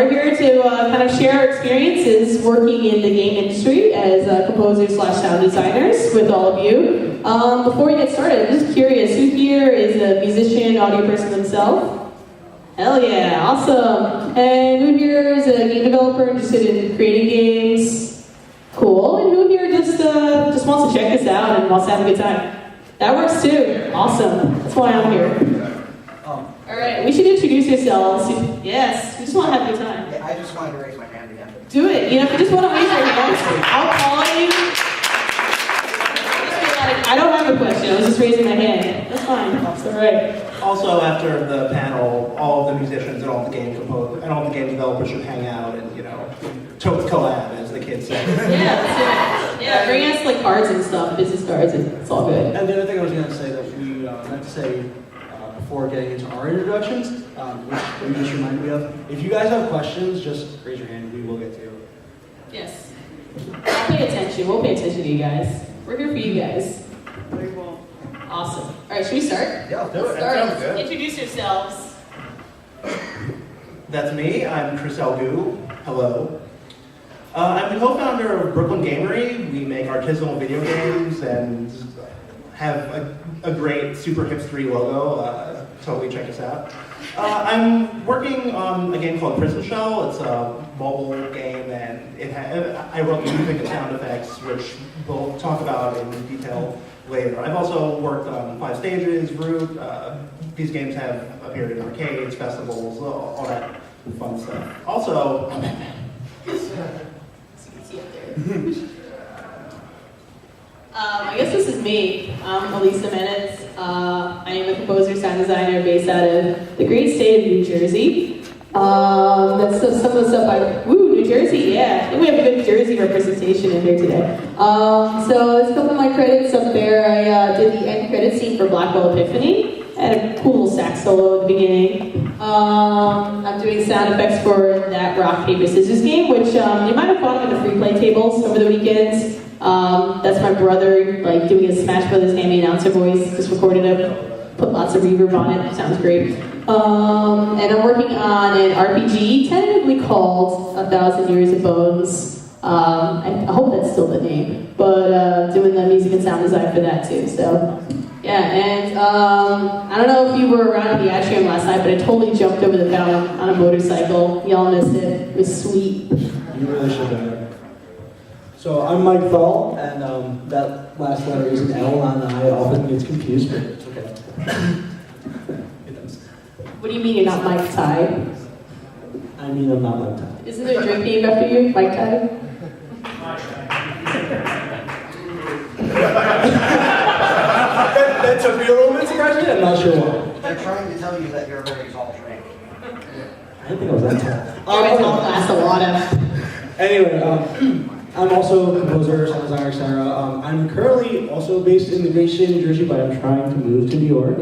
we're here to kind of share our experiences working in the game industry as composers / sound designers with all of you. Before we get started, I'm just curious, who here is a musician, audio person themselves? Hell yeah, awesome. And who here is a game developer interested in creating games? Cool. And who here just wants to check this out and wants to have a good time? That works too. Awesome. That's why I'm here. All right, we should introduce yourselves. Yes, we just want to have a good time. Yeah, I just wanted to raise my hand again. Do it. You know, if you just want to raise your hands, I'll call you. I don't have a question. I was just raising my hand. That's fine. That's all right. Also, after the panel, all of the musicians and all the game composers and all the game developers should hang out and, you know, totes collab, as the kids say. Yeah, that's it. Yeah, bring us like cards and stuff, business cards, and it's all good. And the other thing I was going to say that we meant to say before getting into our introductions, which you just reminded me of, if you guys have questions, just raise your hand. We will get to you. Yes. I'll pay attention. We'll pay attention to you guys. We're here for you guys. Awesome. All right, should we start? Yeah, Let's start. Introduce yourselves. That's me. I'm Chris Elgu. Hello. I'm the co-founder of Brooklyn Gamery. We make artisanal video games and have a great super hipstery logo. Totally check us out. I'm working on a game called Prison Shell. It's a mobile game, and I wrote music and sound effects, which we'll talk about in detail later. I've also worked on 5 Stages, Root. These games have appeared in arcades, festivals, all that fun stuff. Also, I guess this is me. I'm Elisa Menace. I am a composer, sound designer based out of the great state of New Jersey. That's some of the stuff New Jersey, yeah. I think we have a good Jersey representation in here today. So there's a couple of my credits up there. I did the end credit scene for Blackwell Epiphany. I had a cool sax solo at the beginning. I'm doing sound effects for that rock, paper, scissors game, which you might have fought in the free play tables over the weekends. That's my brother, like doing a Smash Brothers Hammy announcer voice. Just recorded it, put lots of reverb on it. Sounds great. And I'm working on an RPG, tentatively called 1,000 Years of Bones. I hope that's still the name, but doing the music and sound design for that too. So yeah, and I don't know if you were around in the atrium last night, but I totally jumped over the fountain on a motorcycle. Y'all missed it. It was sweet. You really should have. So I'm Mike Thal, and that last letter is an L, and I often get confused, but it's okay. It does. What do you mean you're not Mike Ty? I mean I'm not Mike Ty. Isn't there a drink named after you, Mike Ty? That took me a little bit surprised. I'm not sure why. They're trying to tell you that you're a very tall drink. I didn't think I was that tall. That's a lot of. Anyway, I'm also a composer, sound designer, etc. I'm currently also based in the great state of New Jersey, but I'm trying to move to New York.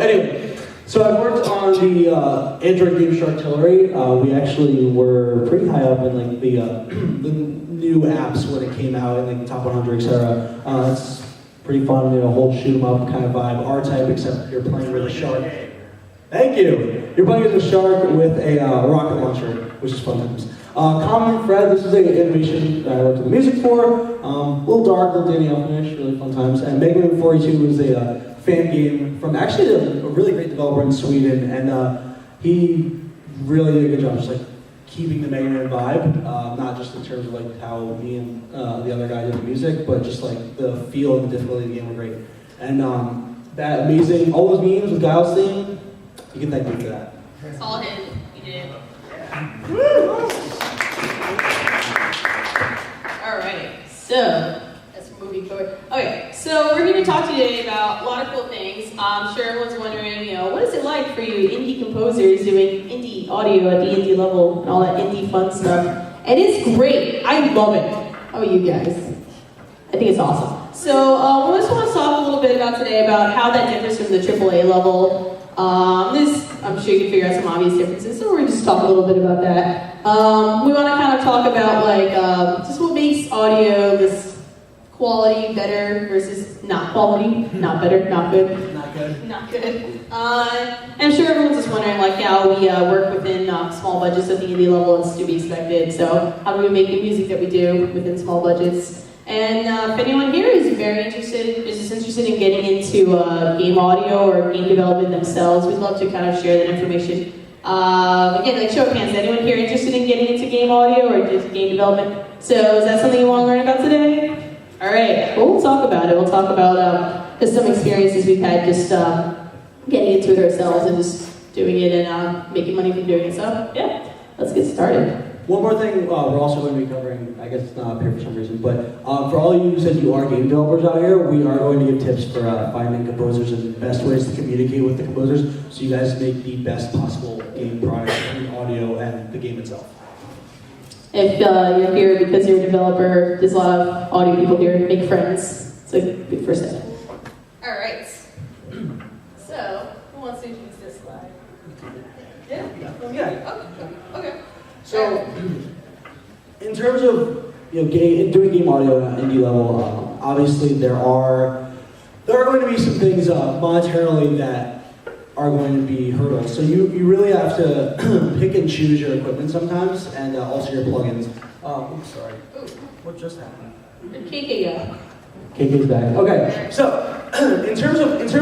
Anyway, so I've worked on the Android game Sharktillery. We actually were pretty high up in like the new apps when it came out, in like the top 100, etc. It's pretty fun, you know, whole shoot 'em up kind of vibe, R-type, except you're playing with a shark. Thank you. You're playing as a shark with a rocket launcher, which is fun times. Common Fred, this is an animation that I worked on the music for. A little dark, little Danny Elfinish, really fun times. And Mega Man 42 is a fan game from actually a really great developer in Sweden, and he really did a good job just like keeping the Mega Man vibe, not just in terms of like how me and the other guy did the music, but just like the feel and the difficulty of the game were great. And that amazing, all those memes with Guile's theme, you can thank me for that. It's all him. You did it. Alright, so that's moving forward. Okay, so we're here to talk today about a lot of cool things. I'm sure everyone's wondering, you know, what is it like for you indie composers doing indie audio at the indie level and all that indie fun stuff? And it's great. I love it. How about you guys? I think it's awesome. So we just want to talk a little bit about today about how that differs from the AAA level. I'm sure you can figure out some obvious differences, so we're going to just talk a little bit about that. We want to kind of talk about like just what makes audio this quality better versus not quality, not better, not good. Not good. Not good. And I'm sure everyone's just wondering, like, how we work within small budgets at the indie level. It's to be expected. So how do we make the music that we do within small budgets? And if anyone here is just interested in getting into game audio or game development themselves, we'd love to kind of share that information. Again, like show of hands, anyone here interested in getting into game audio or just game development? So is that something you want to learn about today? All right, well, we'll talk about it. We'll talk about just some experiences we've had just getting into it ourselves and just doing it and making money from doing it. So yeah, let's get started. One more thing we're also going to be covering, I guess it's not up here for some reason, but for all of you who said you are game developers out here, we are going to give tips for finding composers and best ways to communicate with the composers so you guys make the best possible game product in audio and the game itself. If you're here because you're a developer, there's a lot of audio people here. Make friends. It's a good first step. All right. So, who wants to introduce this slide? Yeah? Yeah. Okay. So, in terms of doing game audio at indie level, obviously there are going to be some things monetarily that are going to be hurdles. So you really have to pick and choose your equipment sometimes, and also your plugins. Oops, sorry. What just happened? KK. KK's back. Okay, so in terms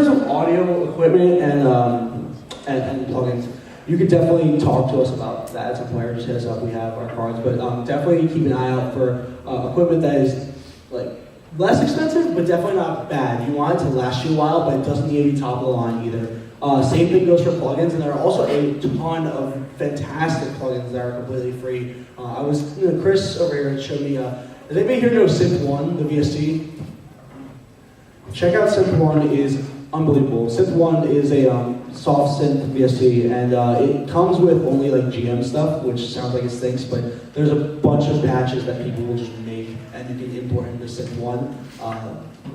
of audio equipment and plugins, you could definitely talk to us about that at some point, or just hit us up. We have our cards, but definitely keep an eye out for equipment that is like less expensive, but definitely not bad. You want it to last you a while, but it doesn't need to be top of the line either. Same thing goes for plugins, and there are also a ton of fantastic plugins that are completely free. Chris over here showed me. Does anybody here know Synth One, the VST? Check out Synth One; is unbelievable. Synth One is a soft synth VST, and it comes with only like GM stuff, which sounds like it stinks, but there's a bunch of patches that people will just make, and you can import into Synth One.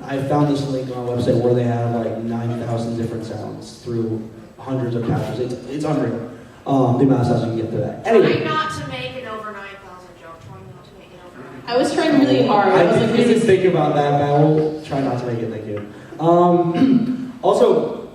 I found this link on our website where they have like 9,000 different sounds through hundreds of patches. It's unreal. The amount of sounds you can get through that. Anyway. Try not to make it over 9,000, Joe. Try not to make it over 9,000. I was trying really hard. I was didn't even think about that, but I will try not to make it, thank you. Also,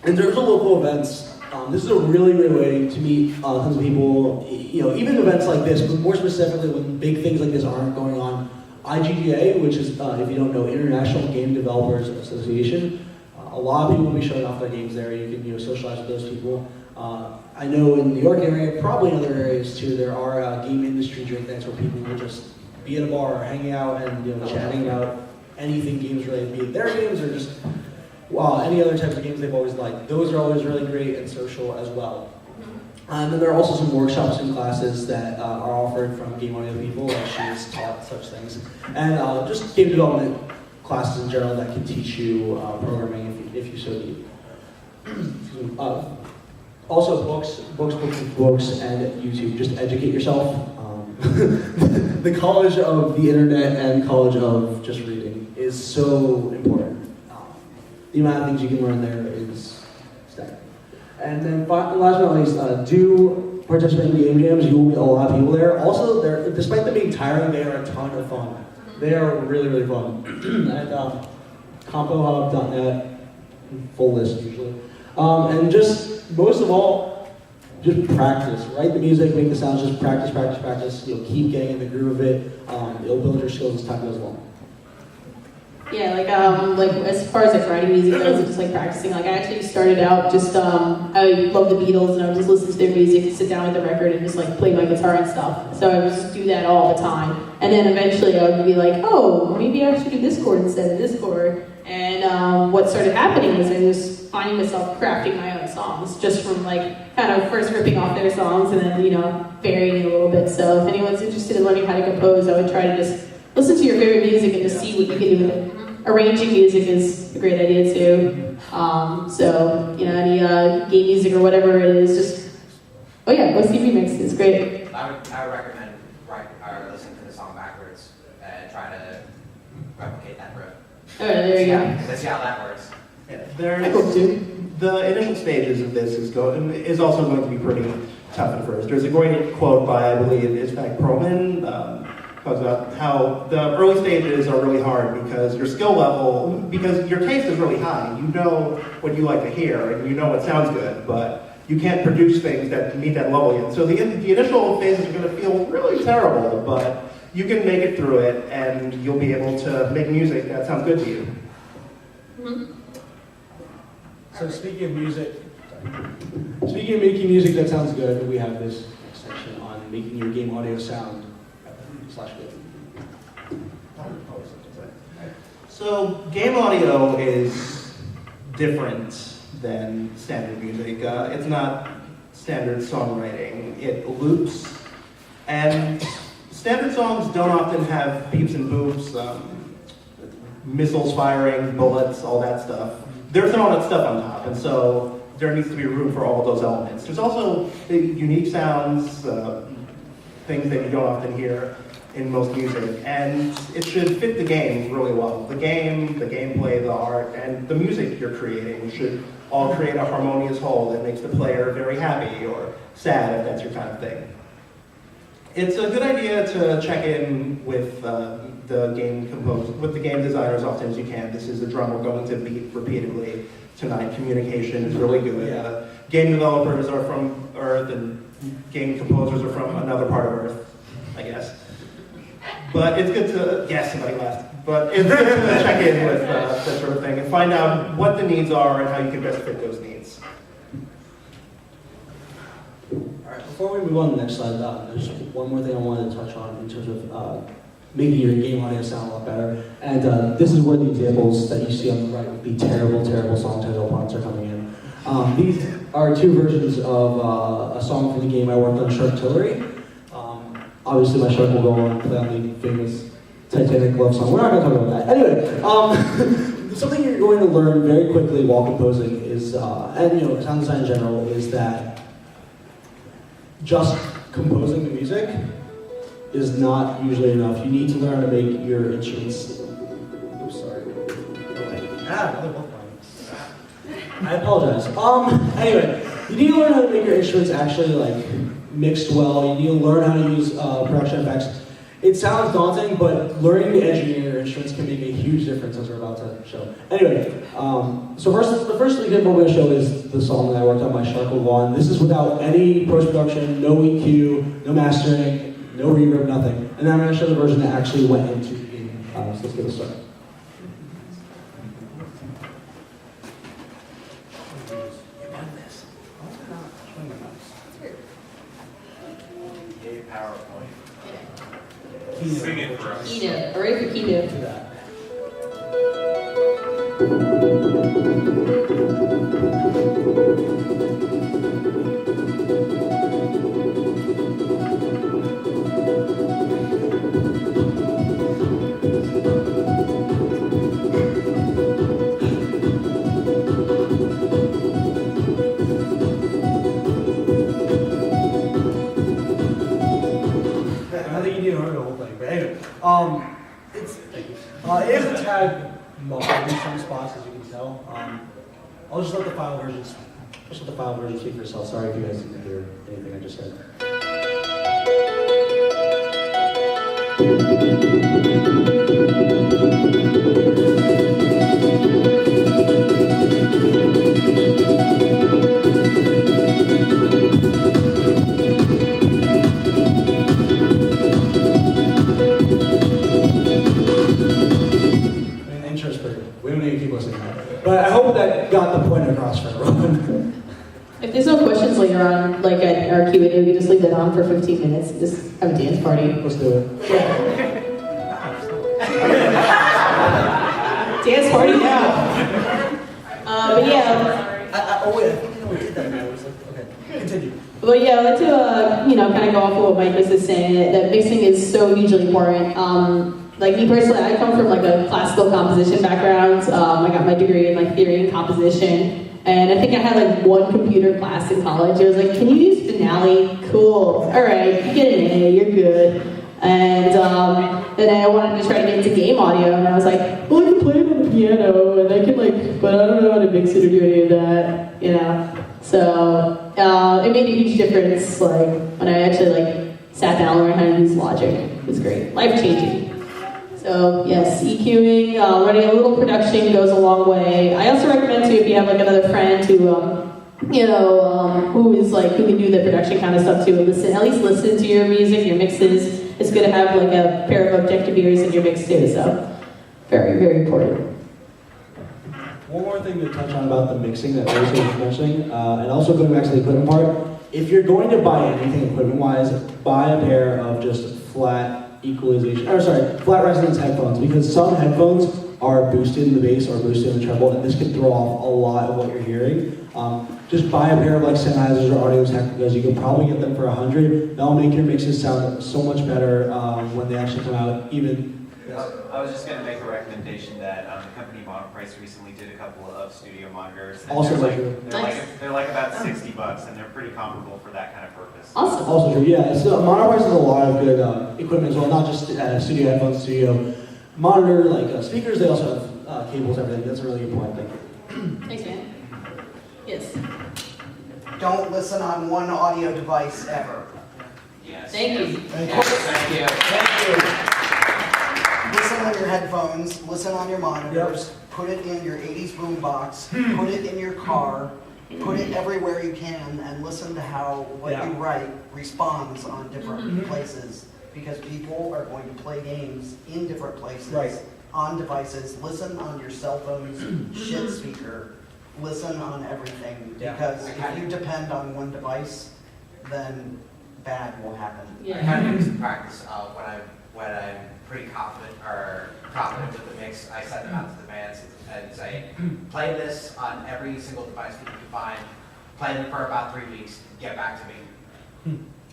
in terms of local events, this is a really great way to meet tons of people. Even events like this, but more specifically when big things like this aren't going on. IGDA, which is, if you don't know, International Game Developers Association. A lot of people will be showing off their games there. You can socialize with those people. I know in the New York area, probably in other areas too, there are game industry drink nights where people will just be at a bar, hanging out, and chatting about anything games related, be it their games or just any other types of games they've always liked. Those are always really great and social as well. And then there are also some workshops and classes that are offered from game audio people, like she's taught such things. And just game development classes in general that can teach you programming if you so need. Also books, and YouTube. Just educate yourself. The college of the internet and college of just reading is so important. The amount of things you can learn there is staggering. And then last but not least, do participate in game jams. You will meet a lot of people there. Also, despite them being tiring, they are a ton of fun. They are really, really fun. And compohub.net, full list usually. And just, most of all, just practice. Write the music, make the sounds, just practice. You'll keep getting in the groove of it. It'll build your skills as time goes along. Yeah, like as far as writing music goes, just practicing. I actually started out just I love the Beatles, and I would just listen to their music, sit down with the record, and just play my guitar and stuff. So I would just do that all the time, and then eventually I would be like, oh, maybe I should do this chord instead of this chord. And what started happening was I was finding myself crafting my own songs, just from kind of first ripping off their songs and then varying it a little bit. So if anyone's interested in learning how to compose, I would try to just listen to your favorite music and just see what you can do with it. Arranging music is a great idea too. So any game music or whatever it is, just OC Remix is great. I would recommend listening to the song backwards and try to replicate that riff. Oh, there you go. Let's see how that works. Yeah, I hope to. The initial stages of this is also going to be pretty tough at first. There's a great quote by, I believe, Isaac Perlman. talks about how the early stages are really hard because your skill level, because your taste is really high. You know what you like to hear and you know what sounds good, but you can't produce things that meet that level yet. So the initial phases are going to feel really terrible, but you can make it through it and you'll be able to make music that sounds good to you. Mm-hmm. So speaking of making music that sounds good, we have this section on making your game audio sound /good. So game audio is different than standard music. It's not standard songwriting. It loops, and standard songs don't often have beeps and boops, missiles firing, bullets, all that stuff. There's all that stuff on top, and so there needs to be room for all of those elements. There's also the unique sounds, things that you don't often hear in most music, and it should fit the game really well. The game, the gameplay, the art, and the music you're creating should all create a harmonious whole that makes the player very happy or sad if that's your kind of thing. It's a good idea to check in with the game designers as often as you can. This is a drum we're going to beat repeatedly tonight. Communication is really good. Game developers are from Earth, and game composers are from another part of Earth, I guess. But it's good to, yes, somebody laughed. But it's good to check in with that sort of thing and find out what the needs are and how you can best fit those needs. Alright, before we move on to the next slide, there's one more thing I wanted to touch on in terms of making your game audio sound a lot better. And this is where the examples that you see on the right with the terrible, terrible song title prompts are coming in. These are two versions of a song from the game I worked on, Sharktillery. Obviously, my shark will go on to play on the famous Titanic love song. We're not going to talk about that. Anyway, something you're going to learn very quickly while composing is, and sound design in general, is that just composing the music is not usually enough. You need to learn how to make your instruments. Oops, sorry. Another book line. I apologize. Anyway, you need to learn how to make your instruments actually mixed well. You need to learn how to use production effects. It sounds daunting, but learning to engineer your instruments can make a huge difference, as we're about to show. Anyway, the first example we're going to show is the song that I worked on, My Shark Will Go On. This is without any post-production, no EQ, no mastering, no reverb, nothing. And then I'm going to show the version that actually went into the game. So let's get it started. Sing it for us. Keynote. All right for keynote. Do that. I think you need to learn the whole thing, but anyway, it is a tad muffled in some spots, as you can tell. I'll just let the file version speak for itself. Sorry if you guys didn't hear anything I just said. We don't need to keep listening to that. But I hope that got the point across for everyone. If there's no questions later on, like at our Q&A, we can just leave that on for 15 minutes and just have a dance party. Let's do it. Dance party now. But yeah. Oh wait, I think we did that now. It was like, okay, continue. But yeah, I'd like to, kind of go off of what Mike was just saying, that mixing is so hugely important. Like me personally, I come from a classical composition background. I got my degree in theory and composition. And I think I had one computer class in college. It was like, can you use Finale? Cool. All right, you get an A, you're good. And then I wanted to try to get into game audio, and I was like, well, I can play it on the piano, and I can but I don't know how to mix it or do any of that, So it made a huge difference, when I actually sat down and learned how to use Logic. It's great, life-changing. So yes, EQing, running a little production goes a long way. I also recommend too, if you have like another friend who, who can do the production kind of stuff too, at least listen to your music, your mixes. It's good to have like a pair of objective ears in your mix too, so very, very important. One more thing to touch on about the mixing that Rachel was mentioning, and also going back to the equipment part. If you're going to buy anything equipment-wise, buy a pair of just flat resonance headphones, because some headphones are boosted in the bass or boosted in the treble, and this can throw off a lot of what you're hearing. Just buy a pair of like Sennheisers or Audio Technicas. You can probably get them for $100. That'll make your mixes sound so much better when they actually come out. I was just going to make a recommendation that the company Monoprice recently did a couple of studio monitors. And Also they're like about $60, and they're pretty comparable for that kind of purpose. Awesome. Also true, yeah. So Monoprice has a lot of good equipment as well, not just studio headphones, studio monitor, like speakers. They also have cables, everything. That's a really important thing. Thanks, man. Yes. Don't listen on one audio device ever. Yes. Thank you. Thank you. Thank you. Listen on your headphones, listen on your monitors, put it in your 80s boombox, put it in your car, put it everywhere you can, and listen to how what you write responds on different places. Because people are going to play games in different places, on devices. Listen on your cell phone's shit speaker. Listen on everything. Because if you depend on one device, then bad will happen. I kind of use the practice of when I'm pretty confident with the mix, I send them out to the bands and say, play this on every single device that you can find, play them for about 3 weeks, get back to me.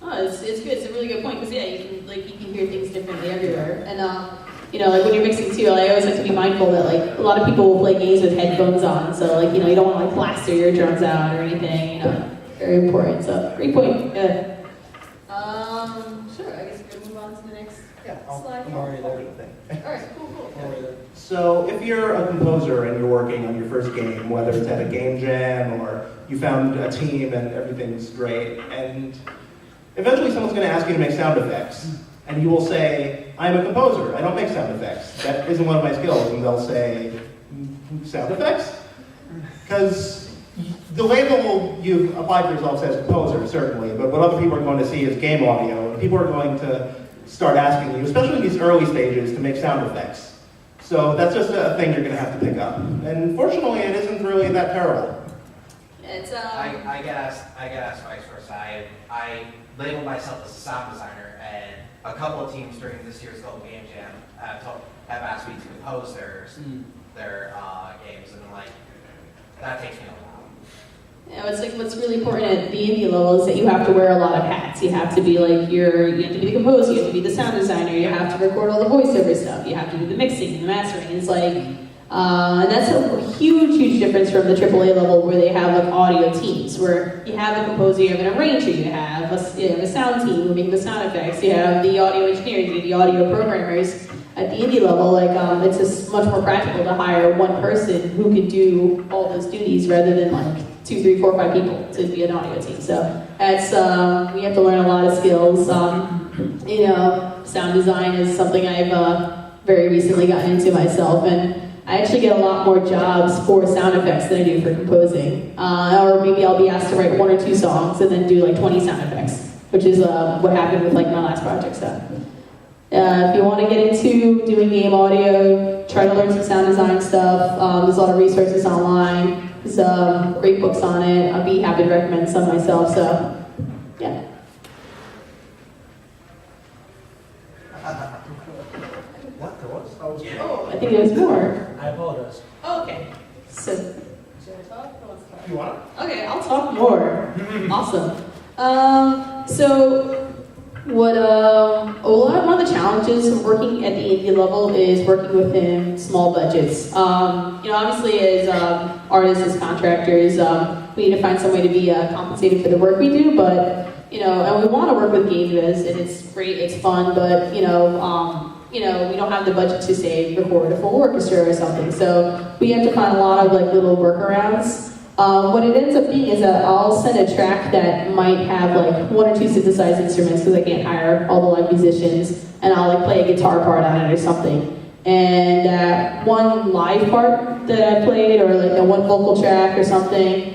Oh, it's good. It's a really good point because you can hear things differently everywhere. And like when you're mixing too, I always have to be mindful that like a lot of people will play games with headphones on, so like you don't want to like blast your eardrums out or anything. Very important. So great point. Yeah. Sure. I guess we're gonna move on to the next slide. I'm already there. All right. Cool. So if you're a composer and you're working on your first game, whether it's at a game jam or you found a team and everything's great, and eventually someone's going to ask you to make sound effects, and you will say, I'm a composer, I don't make sound effects. That isn't one of my skills. And they'll say, sound effects? Because the label you've applied for yourself says composer, certainly, but what other people are going to see is game audio, and people are going to start asking you, especially in these early stages, to make sound effects. So that's just a thing you're going to have to pick up. And fortunately, it isn't really that terrible. It's I get asked vice versa. I label myself as a sound designer, and a couple of teams during this year's Global Game Jam have asked me to compose their games, and I'm like, that takes me a while. It's like what's really important at the indie level is that you have to wear a lot of hats. You have to be like you have to be the composer, you have to be the sound designer, you have to record all the voiceover stuff, you have to do the mixing and the mastering. It's like, and that's a huge difference from the AAA level where they have like audio teams, where you have a composer, you have an arranger, you have a sound team who make the sound effects, you have the audio engineers, you have the audio programmers. At the indie level, like it's just much more practical to hire one person who can do all those duties rather than like 2, 3, 4, 5 people to be an audio team. So that's we have to learn a lot of skills. Sound design is something I've very recently gotten into myself, and I actually get a lot more jobs for sound effects than I do for composing. Or maybe I'll be asked to write 1 or 2 songs and then do like 20 sound effects, which is what happened with like my last project stuff. If you want to get into doing game audio, try to learn some sound design stuff. There's a lot of resources online. There's great books on it. I'd be happy to recommend some myself. So, yeah. What? There was? Oh, I think there's more. I apologize. Oh, okay. So, should I talk? Who wants to talk? You want it? Okay, I'll talk more. Awesome. So, one of the challenges of working at the indie level is working within small budgets. Obviously as artists, as contractors, we need to find some way to be compensated for the work we do, but, and we want to work with game devs, and it's great, it's fun, but, we don't have the budget to, say, record a full orchestra or something, so we have to find a lot of, like, little workarounds. What it ends up being is that I'll send a track that might have like 1 or 2 synthesized instruments because I can't hire all the live musicians, and I'll like play a guitar part on it or something. And that one live part that I played, or like a one vocal track or something,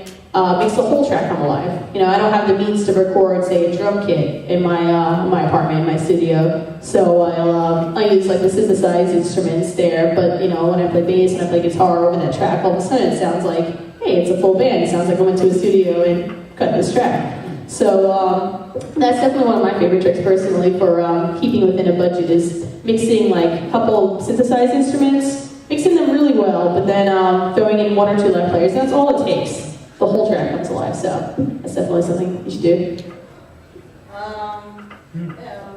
makes the whole track come alive. You know, I don't have the means to record, say, a drum kit in my apartment, in my studio. So I use like the synthesized instruments there. But you know, when I play bass and I play guitar over that track, all of a sudden it sounds like, hey, it's a full band. It sounds like I went to a studio and cut this track. So that's definitely one of my favorite tricks personally for keeping within a budget, is mixing like a couple synthesized instruments, mixing them really well, but then throwing in 1 or 2 live players. That's all it takes. The whole track comes alive, so that's definitely something you should do.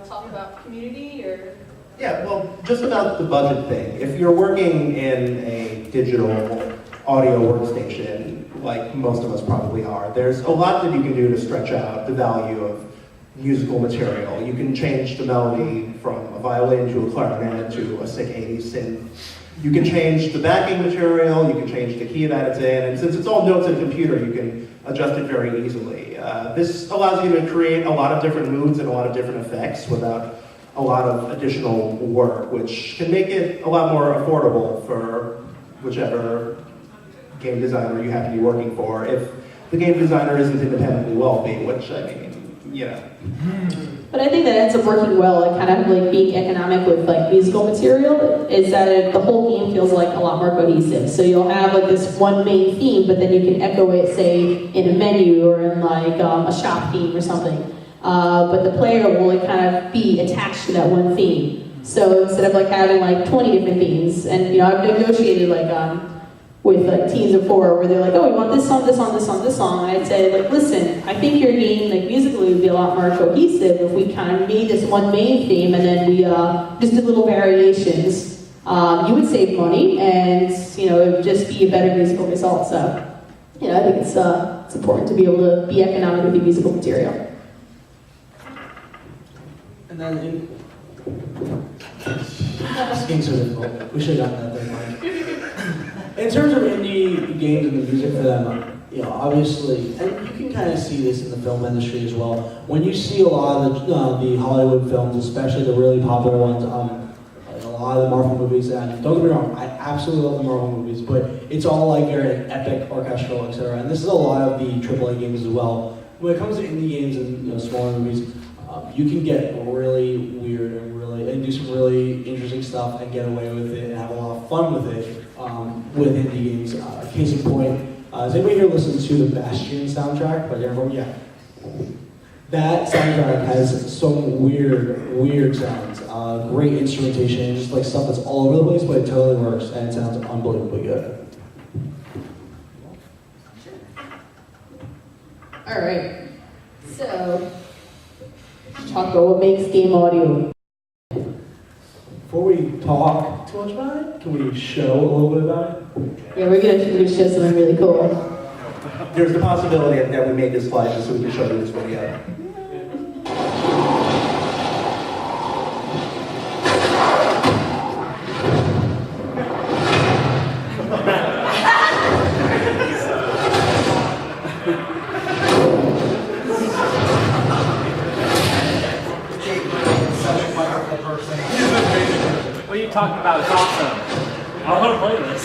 Talk about community or? Yeah, well, just about the budget thing. If you're working in a digital audio workstation, like most of us probably are, there's a lot that you can do to stretch out the value of musical material. You can change the melody from a violin to a clarinet to a sick 80s synth. You can change the backing material, you can change the key that it's in, and since it's all notes in a computer, you can adjust it very easily. This allows you to create a lot of different moods and a lot of different effects without a lot of additional work, which can make it a lot more affordable for whichever game designer you have to be working for. If the game designer isn't independently wealthy, which, I mean, you know. But I think that ends up working well, like kind of like being economic with like musical material, is that the whole game feels like a lot more cohesive. So you'll have like this one main theme, but then you can echo it, say, in a menu or in like a shop theme or something. But the player will like kind of be attached to that one theme. So instead of like having like 20 different themes, and you know, I've negotiated like with like teams of 4 where they're like, oh, we want this song, this song, this song, this song. And I'd say, like, listen, I think your game, like, musically would be a lot more cohesive if we kind of made this one main theme and then we just did little variations. You would save money, and, you know, it would just be a better musical result. So, you know, I think it's important to be able to be economic with your musical material. And then this game's so difficult. We should have gotten that thing right. In terms of indie games and the music for them, you know, obviously, and you can kind of see this in the film industry as well. When you see a lot of the Hollywood films, especially the really popular ones, like a lot of the Marvel movies, and don't get me wrong, I absolutely love the Marvel movies, but it's all like you're an epic orchestral, etc. And this is a lot of the AAA games as well. When it comes to indie games and, you know, smaller movies, you can get really weird and do some really interesting stuff and get away with it and have a lot of fun with it with indie games. Case in point, has anybody here listened to the Bastion soundtrack by Darren? Yeah. That soundtrack has some weird sounds. Great instrumentation, just like stuff that's all over the place, but it totally works and it sounds unbelievably good. All right, so let's talk about what makes game audio. Before we talk too much about it, can we show a little bit about it? Yeah, we're gonna show something really cool. There's the possibility that we made this slide just so we can show you this video. What are you talking about? It's awesome. I want to play this.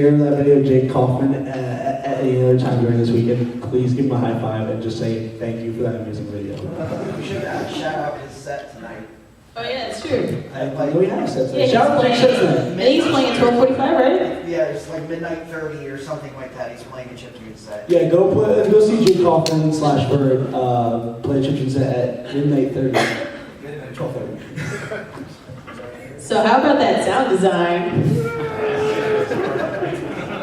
hear that video of Jake Kaufman at any other time during this weekend, please give him a high five and just say thank you for that amazing video. We should shout out his set tonight. Oh yeah, it's true. We have said Yeah, shout out to Jake Kaufman. And he's playing at 12:45, right? Yeah, it's like midnight 30 or something like that. He's playing a chiptune set. Yeah, go see Jake Kaufman / Bird play a chiptune set at midnight 30. 12:30. So how about that sound design?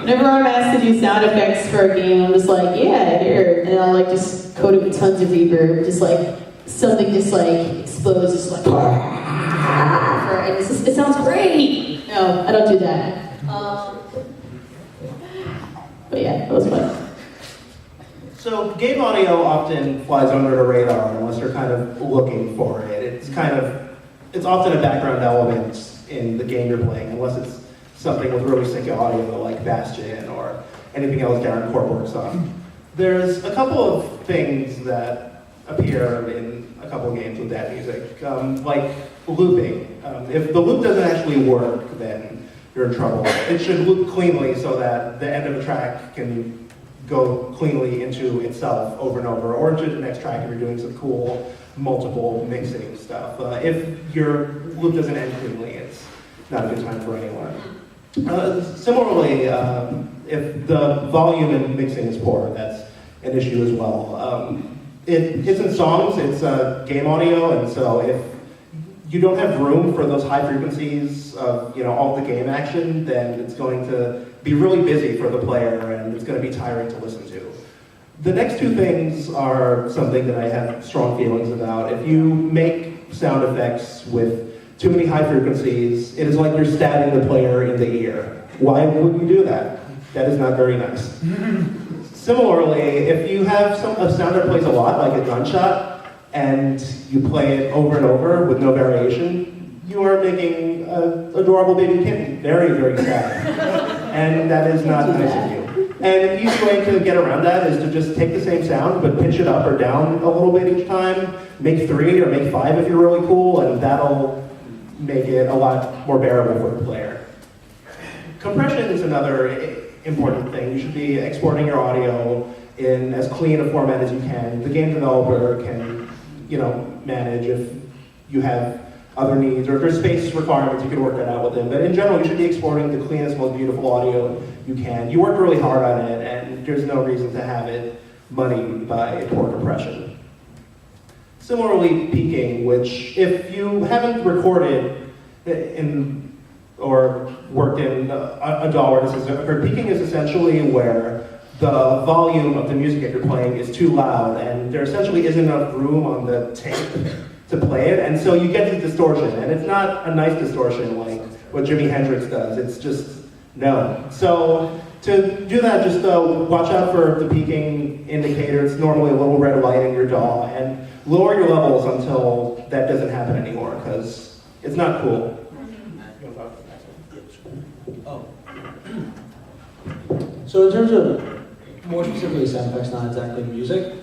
Whenever I'm asked to do sound effects for a game, I'm just like, yeah, here. And I'll like just code it with tons of reverb, just like something just like explodes, just like, and it's just, it sounds great. No, I don't do that. But yeah, that was fun. So game audio often flies under the radar unless you're kind of looking for it. It's often a background element in the game you're playing, unless it's something with really sick audio like Bastion or anything else Darren Corp works on. There's a couple of things that appear in a couple of games with that music, like looping. If the loop doesn't actually work, then you're in trouble. It should loop cleanly so that the end of the track can go cleanly into itself over and over, or into the next track if you're doing some cool multiple mixing stuff. If your loop doesn't end cleanly, it's not a good time for anyone. Similarly, if the volume in mixing is poor, that's an issue as well. It's in songs, it's game audio, and so if you don't have room for those high frequencies of all the game action, then it's going to be really busy for the player, and it's going to be tiring to listen to. The next two things are something that I have strong feelings about. If you make sound effects with too many high frequencies, it is like you're stabbing the player in the ear. Why would you do that? That is not very nice. Similarly, if you have a sound that plays a lot, like a gunshot, and you play it over and over with no variation, you are making an adorable baby kitten very, very sad. And that is not nice of you. And an easy way to get around that is to just take the same sound, but pitch it up or down a little bit each time. Make 3 or make 5 if you're really cool, and that'll make it a lot more bearable for the player. Compression is another important thing. You should be exporting your audio in as clean a format as you can. The game developer can, manage if you have other needs, or if there's space requirements, you can work that out with them. But in general, you should be exporting the cleanest, most beautiful audio you can. You worked really hard on it, and there's no reason to have it muddied by poor compression. Similarly, peaking, which if you haven't recorded or worked in a DAW where this has occurred, peaking is essentially where the volume of the music that you're playing is too loud, and there essentially isn't enough room on the tape to play it, and so you get this distortion, and it's not a nice distortion like what Jimi Hendrix does. It's just no. So to do that, just watch out for the peaking indicator. It's normally a little red light in your DAW, and lower your levels until that doesn't happen anymore, because it's not cool. Oh. So in terms of more specifically sound effects, not exactly music,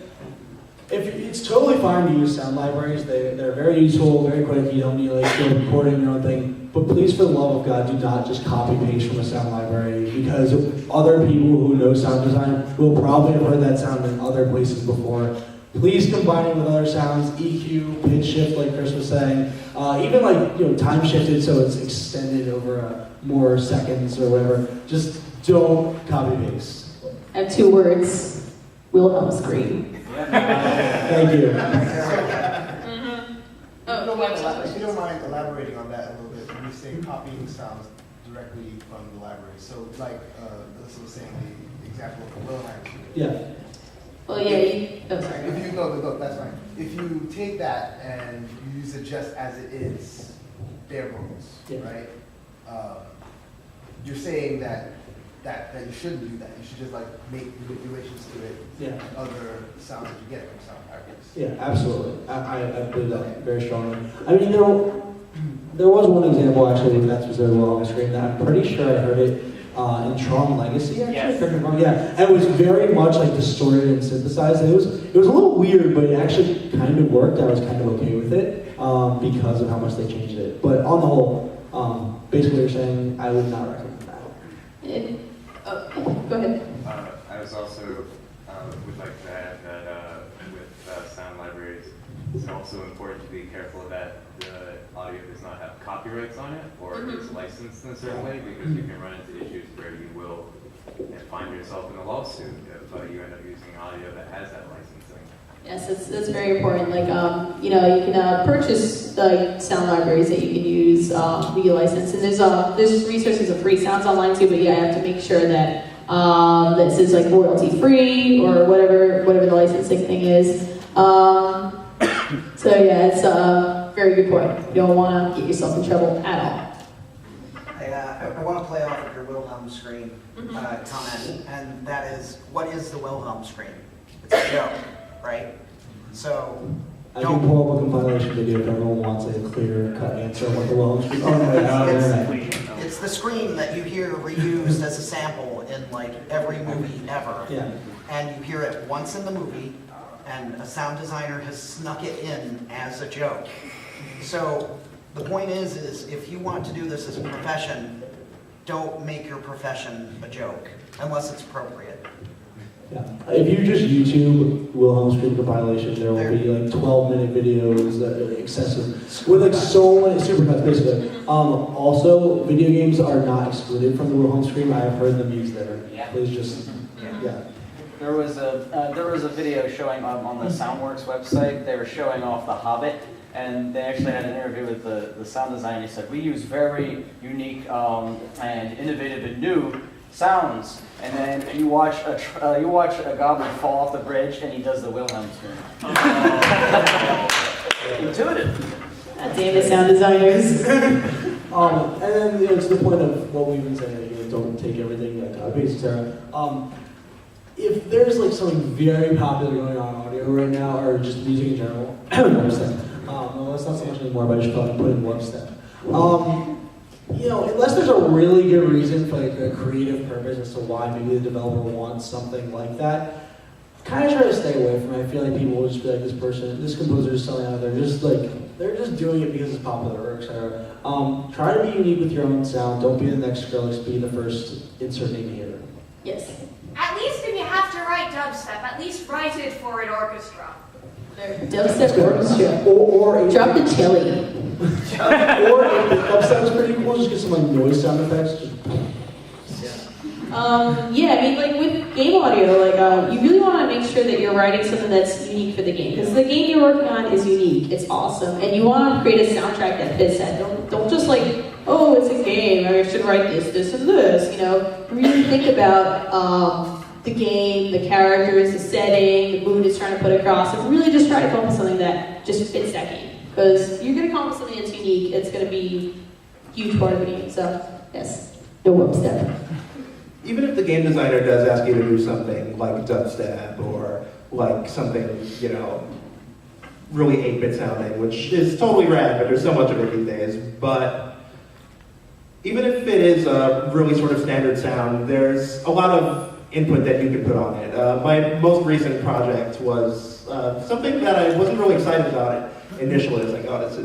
it's totally fine to use sound libraries. They're very useful, very quick. You don't need to go recording your own thing. But please, for the love of God, do not just copy paste from a sound library, because other people who know sound design will probably have heard that sound in other places before. Please combine it with other sounds, EQ, pitch shift, like Chris was saying, even time shifted so it's extended over more seconds or whatever. Just don't copy paste. I have 2 words: Wilhelm scream. Thank you. If you don't mind elaborating on that a little bit, when you say copying sounds directly from the library, so like Alyssa was saying, the example of the Wilhelm. Yeah. Well, yeah. Sorry. If you no, that's fine. If you take that and you use it just as it is, bare bones, right? You're saying that you shouldn't do that. You should just make manipulations to it. Yeah. Other sounds that you get from sound libraries. Yeah, absolutely. I believe that very strongly. I mean, there was one example actually that's specifically on the screen that I'm pretty sure I heard it in Tron Legacy. Actually, Yes. correct me if I'm wrong. Yeah, and it was very much distorted and synthesized. It was a little weird, but it actually kind of worked. I was kind of okay with it because of how much they changed it. But on the whole, basically, you're saying I would not recommend that. Go ahead. I was also would like to add that with sound libraries, it's also important to be careful that the audio does not have copyrights on it or is licensed in a certain way, because you can run into issues where you will find yourself in a lawsuit if you end up using audio that has that licensing. Yes, that's very important. Like, you can purchase sound libraries that you can use via license, and there's resources of free sounds online too. But you have to make sure that this is like royalty free or whatever the licensing thing is. So yeah, it's a very good point. You don't want to get yourself in trouble at all. I want to play off of your Wilhelm scream comment, and that is, what is the Wilhelm scream? It's a joke, right? So, I can pull up a compilation video if everyone wants a clear-cut answer of what the Wilhelm scream. Oh no, yeah. It's the scream that you hear reused as a sample in like every movie ever. Yeah. And you hear it once in the movie, and a sound designer has snuck it in as a joke. So the point is if you want to do this as a profession, don't make your profession a joke, unless it's appropriate. Yeah. If you just YouTube Wilhelm scream compilation, there will be like 12-minute videos that are excessive with like so many supercuts basically. Also, video games are not excluded from the Wilhelm scream. I have heard them used there. Yeah. Please just There was a video showing on the Soundworks website. They were showing off The Hobbit, and they actually had an interview with the sound designer. He said, "We use very unique and innovative and new sounds." And then you watch a goblin fall off the bridge, and he does the Wilhelm scream. Intuitive. God damn it, sound designers. and then to the point of what we've been saying, don't take everything like basic Sarah. If there's like something very popular going on audio right now, or just music in general, no, that's not so much anymore, but I just thought I'd put in one step. Unless there's a really good reason for like a creative purpose as to why maybe the developer wants something like that, kind of try to stay away from it. I feel like people will just be like, this composer is selling out. They're just doing it because it's popular, or etc. Try to be unique with your own sound. Don't be the next Skrillex. Be the first insert name here. Yes. At least if you have to write dubstep, at least write it for an orchestra. Dubstep orchestra. Or drop the chili. Or if the dubstep is pretty cool, just get some like noise sound effects. I mean, like with game audio, like you really want to make sure that you're writing something that's unique for the game, because the game you're working on is unique, it's awesome, and you want to create a soundtrack that fits that. Don't just like, oh, it's a game, I should write this, and this. Really think about the game, the characters, the setting, the mood it's trying to put across, and really just try to come up with something that just fits that game. Because you're going to come up with something that's unique, it's going to be a huge part of the game. So, yes, no dubstep. Even if the game designer does ask you to do something like dubstep or like something, really 8-bit sounding, which is totally rad, but there's so much of it these days. But even if it is a really sort of standard sound, there's a lot of input that you can put on it. My most recent project was something that I wasn't really excited about it initially. It's like, oh, this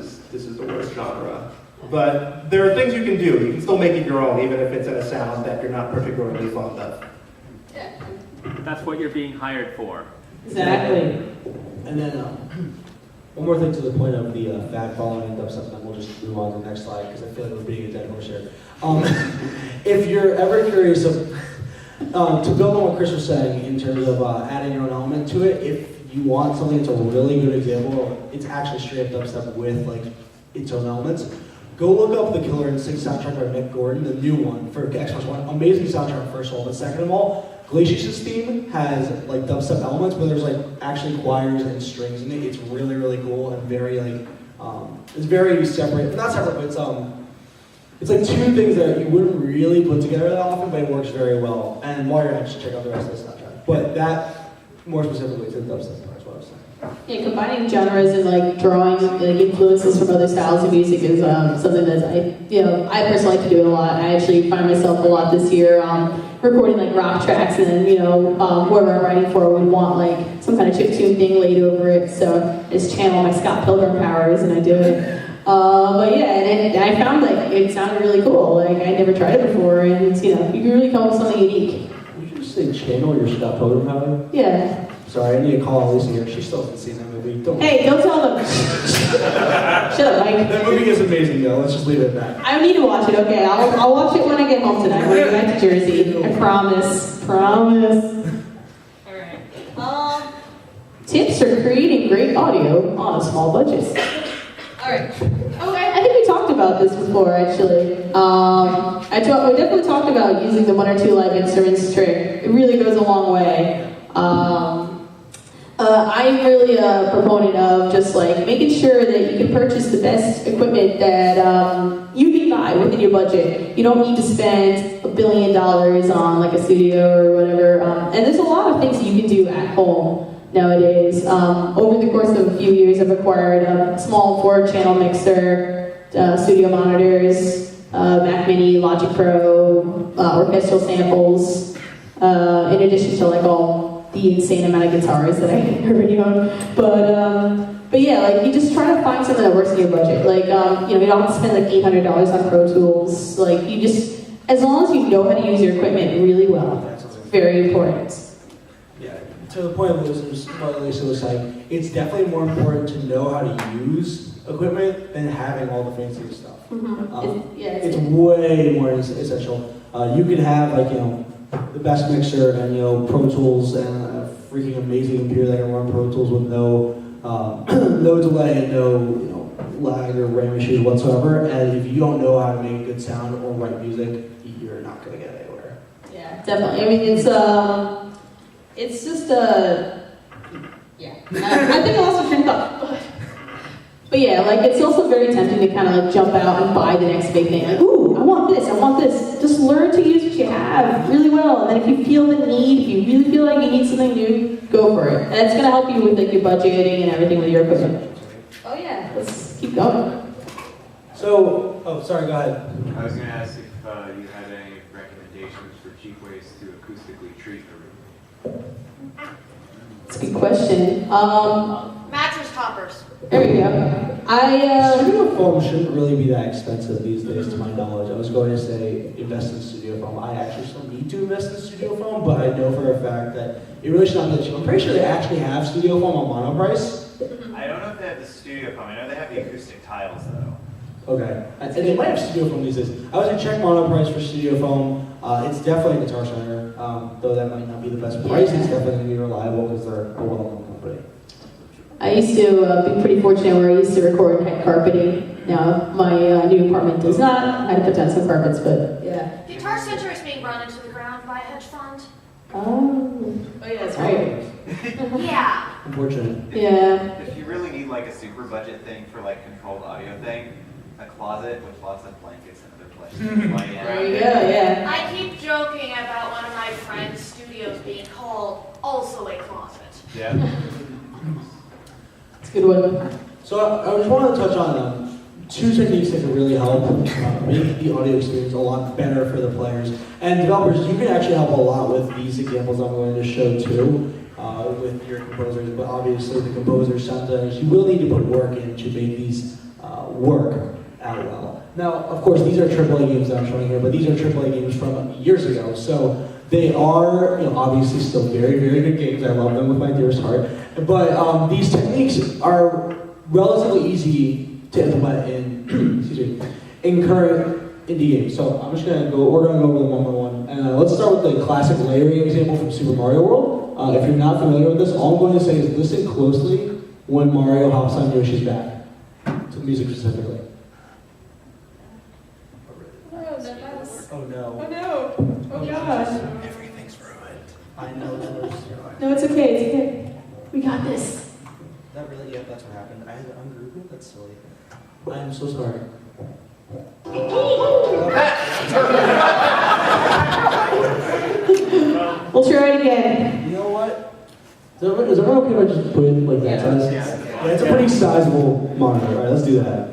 is the worst genre. But there are things you can do. You can still make it your own, even if it's in a sound that you're not particularly fond of. Yeah. That's what you're being hired for. Exactly. And then one more thing to the point of the fad following and dubstep, and then we'll just move on to the next slide because I feel like we're beating a dead horse here. If you're ever curious of, to build on what Chris was saying in terms of adding your own element to it, if you want something that's a really good example, it's actually straight up dubstep with like its own elements. Go look up the Killer Instinct soundtrack by Mick Gordon, the new one for Xbox One. Amazing soundtrack, first of all, but second of all, Glacius' theme has like dubstep elements, but there's like actually choirs and strings in it. It's really, really cool and very like, it's very separate, not separate, but it's like two things that you wouldn't really put together that often, but it works very well. And while you're at it, just check out the rest of the soundtrack. But that, more specifically, to the dubstep part is what I was saying. Yeah, combining genres and like drawing like influences from other styles of music is something that I personally like to do it a lot. I actually find myself a lot this year recording like rock tracks, and then whoever I'm writing for would want like some kind of chiptune thing laid over it. So I just channel my Scott Pilgrim powers and I do it. But yeah, and I found like it sounded really cool. Like I never tried it before, and you know, you can really come up with something unique. Would you just say channel your Scott Pilgrim power? Yeah. Sorry, I need to call Lisa here. She still hasn't seen that movie. Don't. Hey, don't tell them. Shut up, Mike. That movie is amazing, though. Let's just leave it at that. I need to watch it. Okay, I'll watch it when I get home tonight. We're going back to Jersey. I promise. Promise. All right. Tips for creating great audio on a small budget. All right. Oh, I think we talked about this before, actually. We definitely talked about using the one or two live instruments trick. It really goes a long way. I'm really a proponent of just like making sure that you can purchase the best equipment that you can buy within your budget. You don't need to spend $1 billion on like a studio or whatever. And there's a lot of things that you can do at home nowadays. Over the course of a few years, I've acquired a small 4-channel mixer, studio monitors, Mac Mini, Logic Pro, orchestral samples, in addition to like all the insane amount of guitars that I already own. But yeah, like you just try to find something that works in your budget. Like, you know, you don't have to spend like $800 on Pro Tools. Like you just, as long as you know how to use your equipment really well, it's very important. Yeah, to the point of what Lisa was saying, it's definitely more important to know how to use equipment than having all the fancy stuff. Mm-hmm. It's way more essential. You could have like, you know, the best mixer and, you know, Pro Tools and a freaking amazing computer that can run Pro Tools with no no delay and no, you know, lag or RAM issues whatsoever. And if you don't know how to make good sound or write music, you're not going to get anywhere. Yeah, definitely. I mean, it's just yeah. I think I lost my train of thought. But yeah, like it's also very tempting to kind of like jump out and buy the next big thing. Like, ooh, I want this, I want this. Just learn to use what you have really well. And then if you feel the need, if you really feel like you need something new, go for it. And it's gonna help you with like your budgeting and everything with your equipment. Oh yeah, let's keep going. So, oh, sorry, go ahead. I was going to ask if you had any recommendations for cheap ways to acoustically treat the room. That's a good question. Mattress toppers. There we go. Studio foam shouldn't really be that expensive these days, to my knowledge. I was going to say invest in studio foam. I actually still need to invest in studio foam, but I know for a fact that it really should not be that cheap. I'm pretty sure they actually have studio foam on mono price. I don't know if they have the studio foam. I know they have the acoustic tiles though. Okay, and they might have studio foam these days. I was gonna check mono price for studio foam. It's definitely a Guitar Center, though that might not be the best price. It's definitely gonna be reliable because they're a well-known company. I used to be pretty fortunate where I used to record head carpeting. Now, my new apartment does not. I had to put down some carpets, but yeah. Guitar Center is being run into the ground by a hedge fund. Oh yeah, that's right. Yeah. Unfortunate. Yeah. If you really need like a super budget thing for like controlled audio thing, a closet with lots of blankets and other places. There you go, yeah. I keep joking about one of my friend's studios being called also a closet. Yeah. It's a good one. So I just wanted to touch on 2 techniques that can really help make the audio experience a lot better for the players. And developers, you can actually help a lot with these examples I'm going to show too, with your composers, but obviously the composers, sound designers, you will need to put work in to make these work out well. Now, of course, these are AAA games that I'm showing here, but these are AAA games from years ago, so they are, you know, obviously still very, very good games. I love them with my dearest heart. But these techniques are relatively easy to implement in, excuse me, in current indie games. So I'm just gonna go. We're gonna go over them one by one. And let's start with the classic layering example from Super Mario World. If you're not familiar with this, all I'm going to say is listen closely when Mario hops on Yoshi's back, to the music specifically. Oh no. Oh no. Oh gosh. Everything's ruined. I know that was. No, it's okay, it's okay. We got this. That really, yeah, that's what happened. I had to ungroup it? That's silly. I am so sorry. We'll try it again. You know what? Is everyone okay if I just put it like that size? Yeah, it's a pretty sizable monitor. All right, let's do that.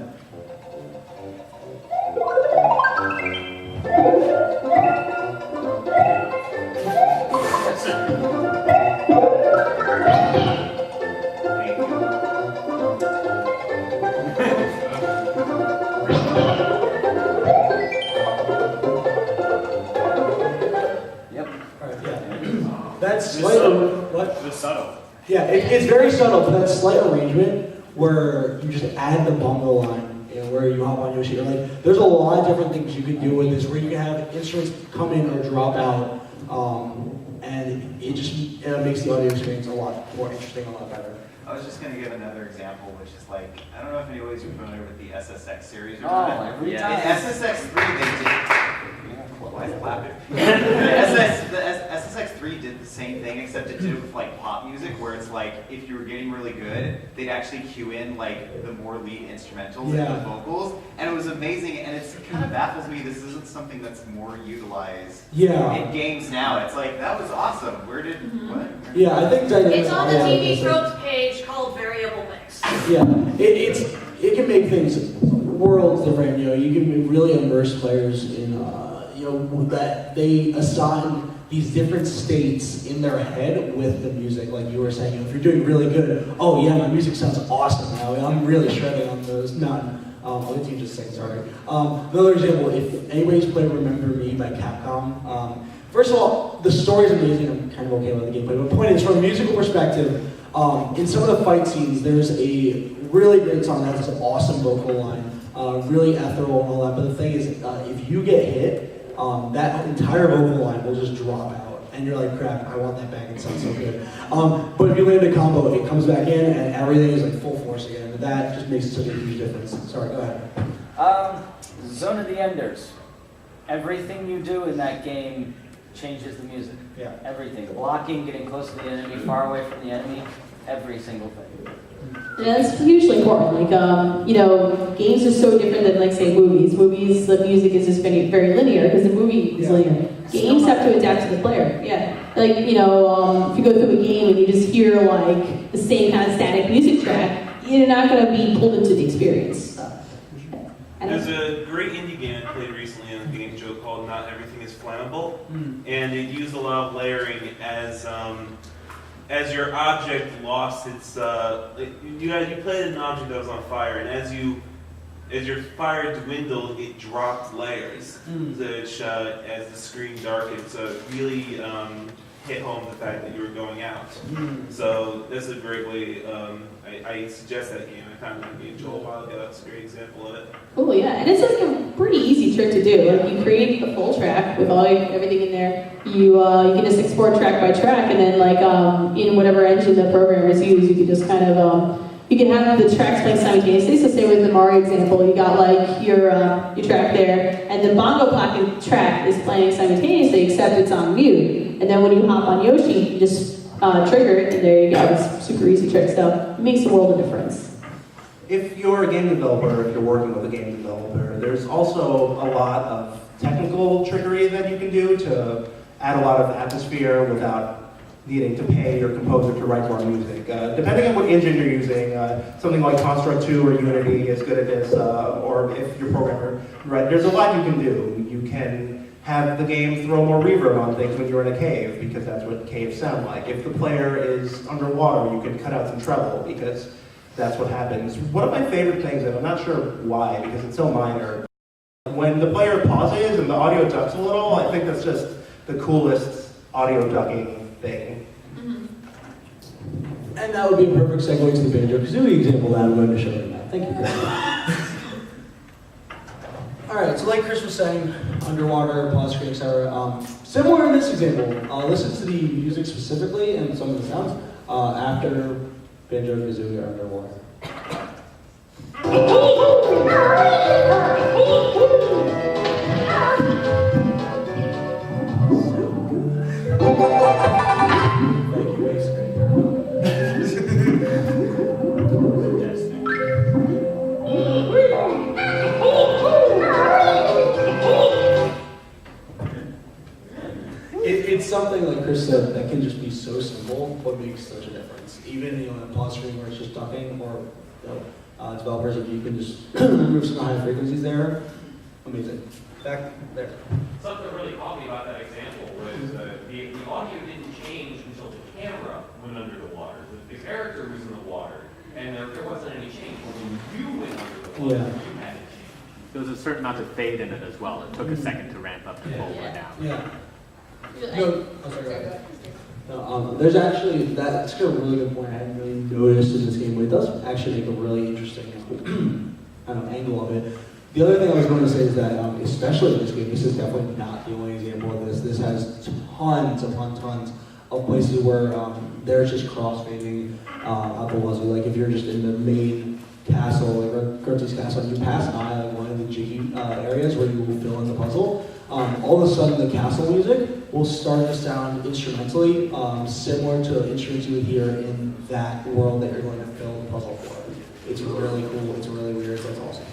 subtle. Yeah, it's very subtle, but that slight arrangement where you just add the bongo line, where you hop on Yoshi, or like, there's a lot of different things you can do with this, where you can have instruments come in or drop out, and it just makes the audio experience a lot more interesting, a lot better. I was just going to give another example, which is like, I don't know if anybody's familiar with the SSX series or Oh, not. every In time. SSX3, they did. Why is it laughing? The SSX3 did the same thing, except it did it with like pop music, where it's like if you were getting really good, they'd actually cue in like the more lead instrumentals and the vocals, and it was amazing. And it kind of baffles me this isn't something that's more utilized in games now. It's like that was awesome. Where did what? Yeah, I think that It's on the TV tropes page called Variable Mix. Yeah, it can make things worlds different. You can really immerse players in that they assign these different states in their head with the music. Like you were saying, if you're doing really good, oh yeah, my music sounds awesome now. I'm really shredding on those. I'll let you just sing. Sorry. Another example, if anybody's played "Remember Me" by Capcom. First of all, the story's amazing. I'm kind of okay with the gameplay. But the point is, from a musical perspective, in some of the fight scenes, there's a really great song that has this awesome vocal line, really ethereal and all that. But the thing is, if you get hit, that entire vocal line will just drop out. And you're like, crap, I want that back, it sounds so good. But if you land a combo, it comes back in and everything is like full force again. And that just makes such a huge difference. Sorry, go ahead. Zone of the Enders. Everything you do in that game changes the music. Yeah. Everything. Blocking, getting close to the enemy, far away from the enemy, every single thing. Yeah, that's hugely important. Like, games are so different than, like, say, movies. Movies, the music is just very linear because the movie is linear. Games have to adapt to the player. Yeah. Like, if you go through a game and you just hear, like, the same kind of static music track, you're not going to be pulled into the experience. There's a great indie game I played recently on a game show called Not Everything is Flammable, and it used a lot of layering as your object lost its, you played an object that was on fire, and as your fire dwindled, it dropped layers, which as the screen darkened, so it really hit home the fact that you were going out. So that's a great way. I suggest that game. I found that game Joel a while ago. That's a great example of it. Cool, yeah, and it's like a pretty easy trick to do. Like, you create a full track with everything in there. You can just export track by track, and then in whatever engine the programmers use, you can just kind of you can have the tracks playing simultaneously. So say with the Mario example, you got like your track there, and the bongo clacking track is playing simultaneously, except it's on mute. And then when you hop on Yoshi, you just trigger it, and there you go. It's a super easy trick. So it makes a world of difference. If you're a game developer, if you're working with a game developer, there's also a lot of technical trickery that you can do to add a lot of atmosphere without needing to pay your composer to write more music. Depending on what engine you're using, something like Construct 2 or Unity is good at this, or if your programmer, right, there's a lot you can do. You can have the game throw more reverb on things when you're in a cave, because that's what caves sound like. If the player is underwater, you can cut out some treble, because that's what happens. One of my favorite things, and I'm not sure why, because it's so minor, when the player pauses and the audio ducks a little, I think that's just the coolest audio ducking thing. And that would be a perfect segue to the Banjo-Kazooie example that I'm going to show you now. Thank you, Chris. All right, so like Chris was saying, underwater, pause screen, etc. Similar in this example, listen to the music specifically and some of the sounds after Banjo-Kazooie are underwater. It's something, like Chris said, that can just be so simple, but makes such a difference. Even in a pause screen where it's just ducking, or developers, if you can just remove some high frequencies there, amazing. Back there. Something that really caught me about that example was the audio didn't change until the camera went under the water. The character was in the water, and there wasn't any change. But when you went under the water, you had it change. There was a certain amount of fade in it as well. It took a second to ramp up to full or down. Yeah. No, I'm sorry, go ahead. There's actually, that's a really good point. I hadn't really noticed in this game, but it does actually make a really interesting angle of it. The other thing I was going to say is that, especially in this game, this is definitely not the only example of this. This has tons of places where there's just crossfading out the wazoo. Like if you're just in the main castle, like Gertie's castle, and you pass by like one of the jiggy areas where you will fill in the puzzle, all of a sudden the castle music will start to sound instrumentally similar to instruments you would hear in that world that you're going to fill the puzzle for. It's really cool, it's really weird, that's awesome.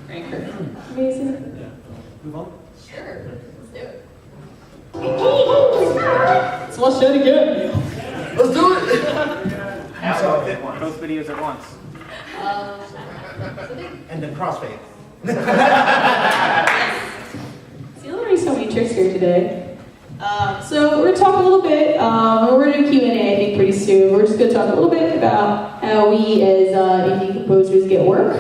Amazing. Yeah. Move on? Sure. Let's do it. So let's do it again. Let's do it! Both videos at once. And then crossfade. See, I'm learning so many tricks here today. So we're going to talk a little bit, we're going to do Q&A I think pretty soon. We're just going to talk a little bit about how we as indie composers get work.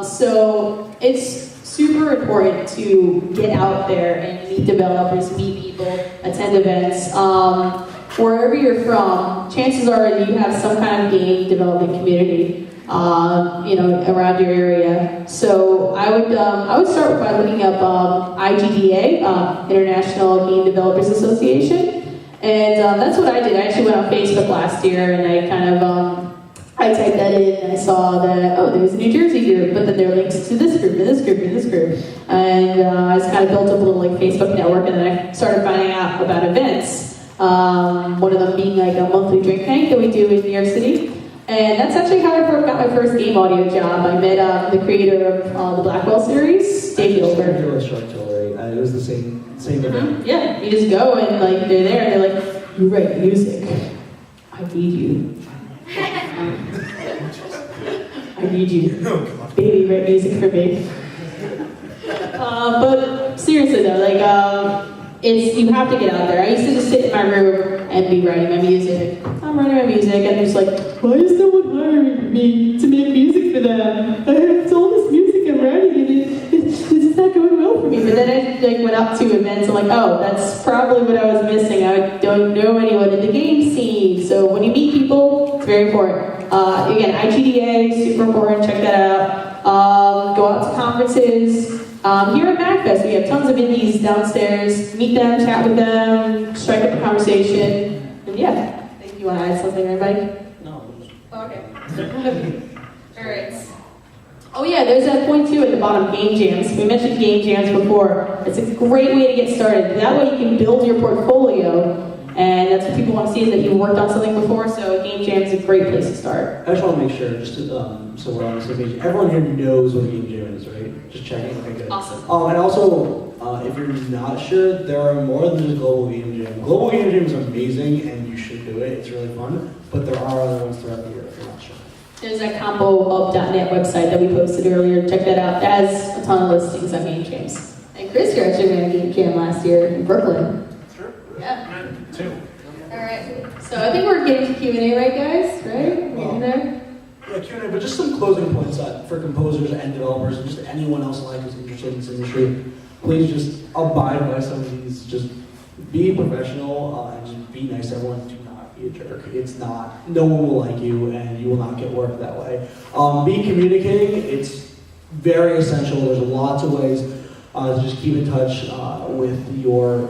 So it's super important to get out there and meet developers, meet people, attend events. Wherever you're from, chances are that you have some kind of game development community, around your area. So I would start by looking up IGDA, International Game Developers Association, and that's what I did. I actually went on Facebook last year and I kind of I typed that in and I saw that, there's a New Jersey group, but then there are links to this group, and this group, and this group. And I just kind of built up a little Facebook network, and then I started finding out about events. One of them being like a monthly drink tank that we do in New York City. And that's actually how I got my first game audio job. I met the creator of the Blackwell series, Dave Gilbert. It was the same event. Yeah, you just go and like they're there and they're like, you write music. I need you. I need you. Baby, write music for me. But seriously though, like you have to get out there. I used to just sit in my room and be writing my music. I'm writing my music and I'm just like, why is no one hiring me to make music for them? I have all this music I'm writing and it's not going well for me. But then I went up to events and like, that's probably what I was missing. I don't know anyone in the game scene. So when you meet people, it's very important. Again, IGDA, super important, check that out. Go out to conferences. Here at MAGFest, we have tons of indies downstairs. Meet them, chat with them, strike up a conversation. And yeah, I think you want to add something, everybody? No. Okay. All right. Oh yeah, there's that point too at the bottom, game jams. We mentioned game jams before. It's a great way to get started. That way you can build your portfolio, and that's what people want to see, is that you've worked on something before, so game jam is a great place to start. I just want to make sure, just to, so we're on the same page, everyone here knows what a game jam is, right? Just checking, okay, good. Awesome. And also, if you're not sure, there are more than just Global Game Jam. Global Game Jam is amazing, and you should do it, it's really fun, but there are other ones throughout the year if you're not sure. There's that combohub.net website that we posted earlier. Check that out. That has a ton of listings on game jams. And Chris, you actually ran a game jam last year in Brooklyn. Sure. Yeah. Two. All right. So I think we're getting to Q&A, right, guys? Right? Getting there? Yeah, Q&A, but just some closing points for composers and developers and just anyone else like who's interested in this industry. Please just abide by some of these. Just be professional and just be nice to everyone. Do not be a jerk. It's not. No one will like you, and you will not get work that way. Be communicating. It's very essential. There's lots of ways to just keep in touch with your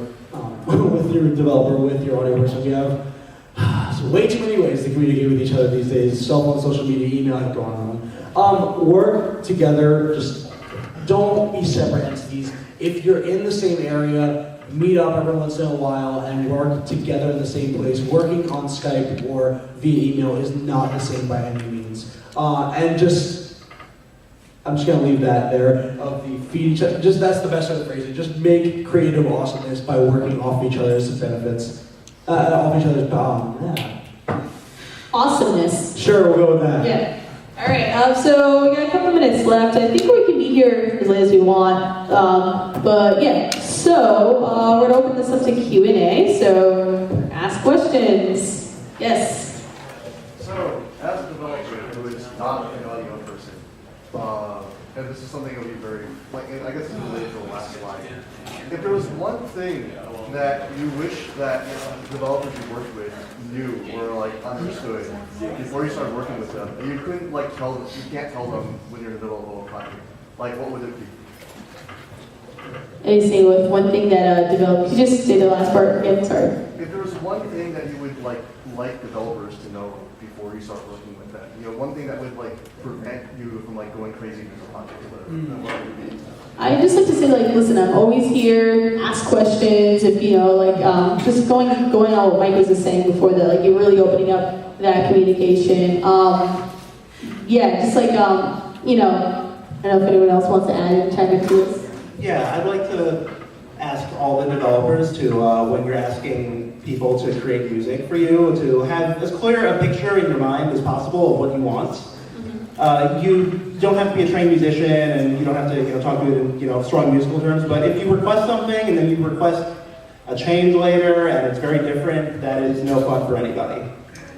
with your developer, with your audio person. We have way too many ways to communicate with each other these days. Cell phone, social media, email, I could go on and on. Work together. Just don't be separate entities. If you're in the same area, meet up every once in a while and work together in the same place. Working on Skype or via email is not the same by any means. I'm just gonna leave that there. Of the feed each other. Just that's the best way to phrase it. Just make creative awesomeness by working off each other's benefits. Off each other's Awesomeness. Sure, we'll go with that. Yeah. All right. So we got a couple minutes left. I think we can be here as late as we want. But yeah. So we're gonna open this up to Q&A. So ask questions. Yes. So, as a developer who is not an audio person, and this is something that would be very, like, I guess it's related to the last slide. If there was one thing that you wish that developers you worked with knew or like understood before you started working with them? You couldn't like tell them, you can't tell them when you're in the middle of a whole project. Like, what would it be? I say with one thing that developed. Could you just say the last part again? Sorry. If there was one thing that you would like developers to know before you start working with them, you know, one thing that would like prevent you from like going crazy with the project or whatever, then what would it be? I just like to say, like, listen, I'm always here. Ask questions. If you know, like, just going on what Mike was just saying before that, like, you're really opening up that communication. Yeah, just like, you know, I don't know if anyone else wants to add and chime into this. Yeah, I'd like to ask all the developers to, when you're asking people to create music for you, to have as clear a picture in your mind as possible of what you want. You don't have to be a trained musician, and you don't have to talk to it in strong musical terms, but if you request something and then you request a change later and it's very different, that is no fun for anybody.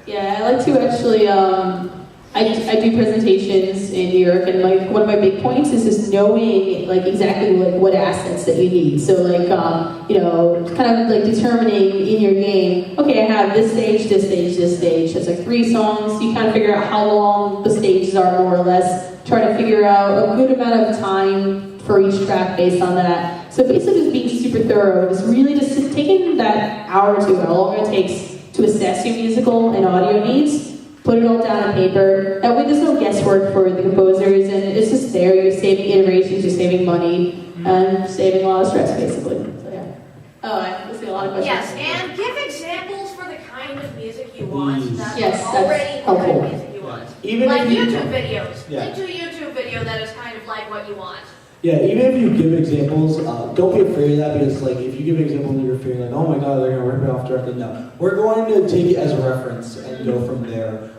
Yeah, I like to actually, I do presentations in New York, and like one of my big points is just knowing like exactly like what assets that you need. So like kind of like determining in your game, okay, I have this stage, this stage, this stage. That's like 3 songs. You kind of figure out how long the stages are more or less. Try to figure out a good amount of time for each track based on that. So basically just being super thorough, just really just taking that hour or 2, how long it takes to assess your musical and audio needs. Put it all down on paper. That way there's no guesswork for the composers, and it's just there. You're saving iterations, you're saving money, and saving a lot of stress, basically. So yeah. Oh, I see a lot of questions. Yes, and give examples for the kind of music you want. That's Yes, already that's the kind of helpful. music you want. Even like if you- YouTube videos. Yeah. Link to a YouTube video that is kind of like what you want. Yeah, even if you give examples, don't be afraid of that, because like if you give an example and you're feeling like, oh my god, they're gonna rip it off directly. No, we're going to take it as a reference and go from there.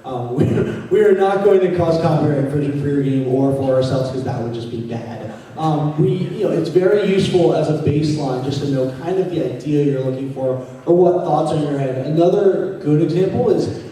We are not going to cause copyright infringement for your game or for ourselves, because that would just be bad. It's very useful as a baseline just to know kind of the idea you're looking for or what thoughts are in your head. Another good example is,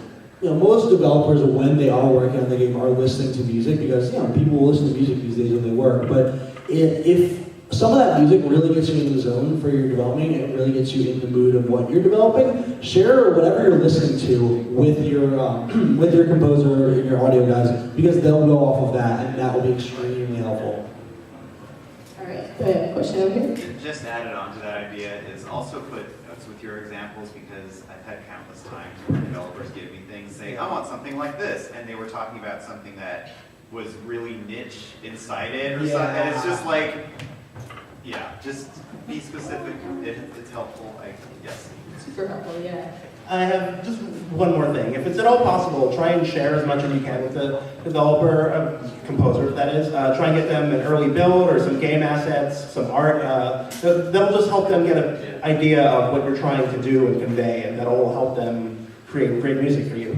most developers, when they are working on the game, are listening to music, because people will listen to music these days when they work. But if some of that music really gets you in the zone for your development, it really gets you in the mood of what you're developing, share whatever you're listening to with your composer and your audio guys, because they'll go off of that, and that will be extremely helpful. All right, question over here. Just added on to that idea is also put notes with your examples, because I've had countless times where developers give me things, say, I want something like this, and they were talking about something that was really niche inside it or something, and it's just like, just be specific. It's helpful. Yes. Super helpful, yeah. I have just one more thing. If it's at all possible, try and share as much as you can with the developer, composer, that is. Try and get them an early build or some game assets, some art. That'll just help them get an idea of what you're trying to do and convey, and that'll help them create great music for you.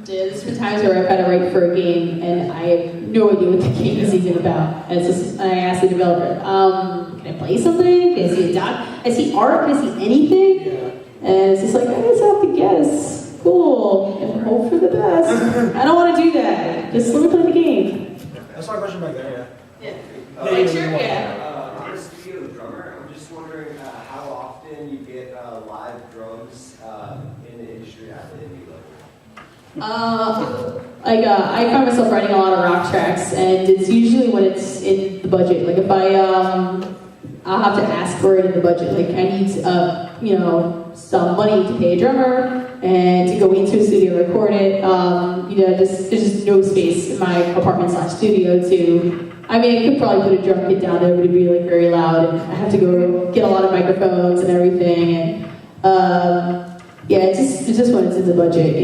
Yeah, there's been times where I've had to write for a game, and I have no idea what the game is even about. And I asked the developer, can I play something? Can I see a doc? I see art? Can I see anything? And it's just like, I just have to guess. Cool. And hope for the best. I don't want to do that. Just let me play the game. That's my question back there, Yeah. I'm a studio drummer. I'm just wondering how often you get live drums in the industry at the indie level. I find myself writing a lot of rock tracks, and it's usually when it's in the budget. Like if I'll have to ask for it in the budget. Like I need, some money to pay a drummer and to go into a studio and record it. There's just no space in my apartment/studio to. I mean, I could probably put a drum kit down there, but it'd be like very loud, and I have to go get a lot of microphones and everything, and. It's just when it's in the budget,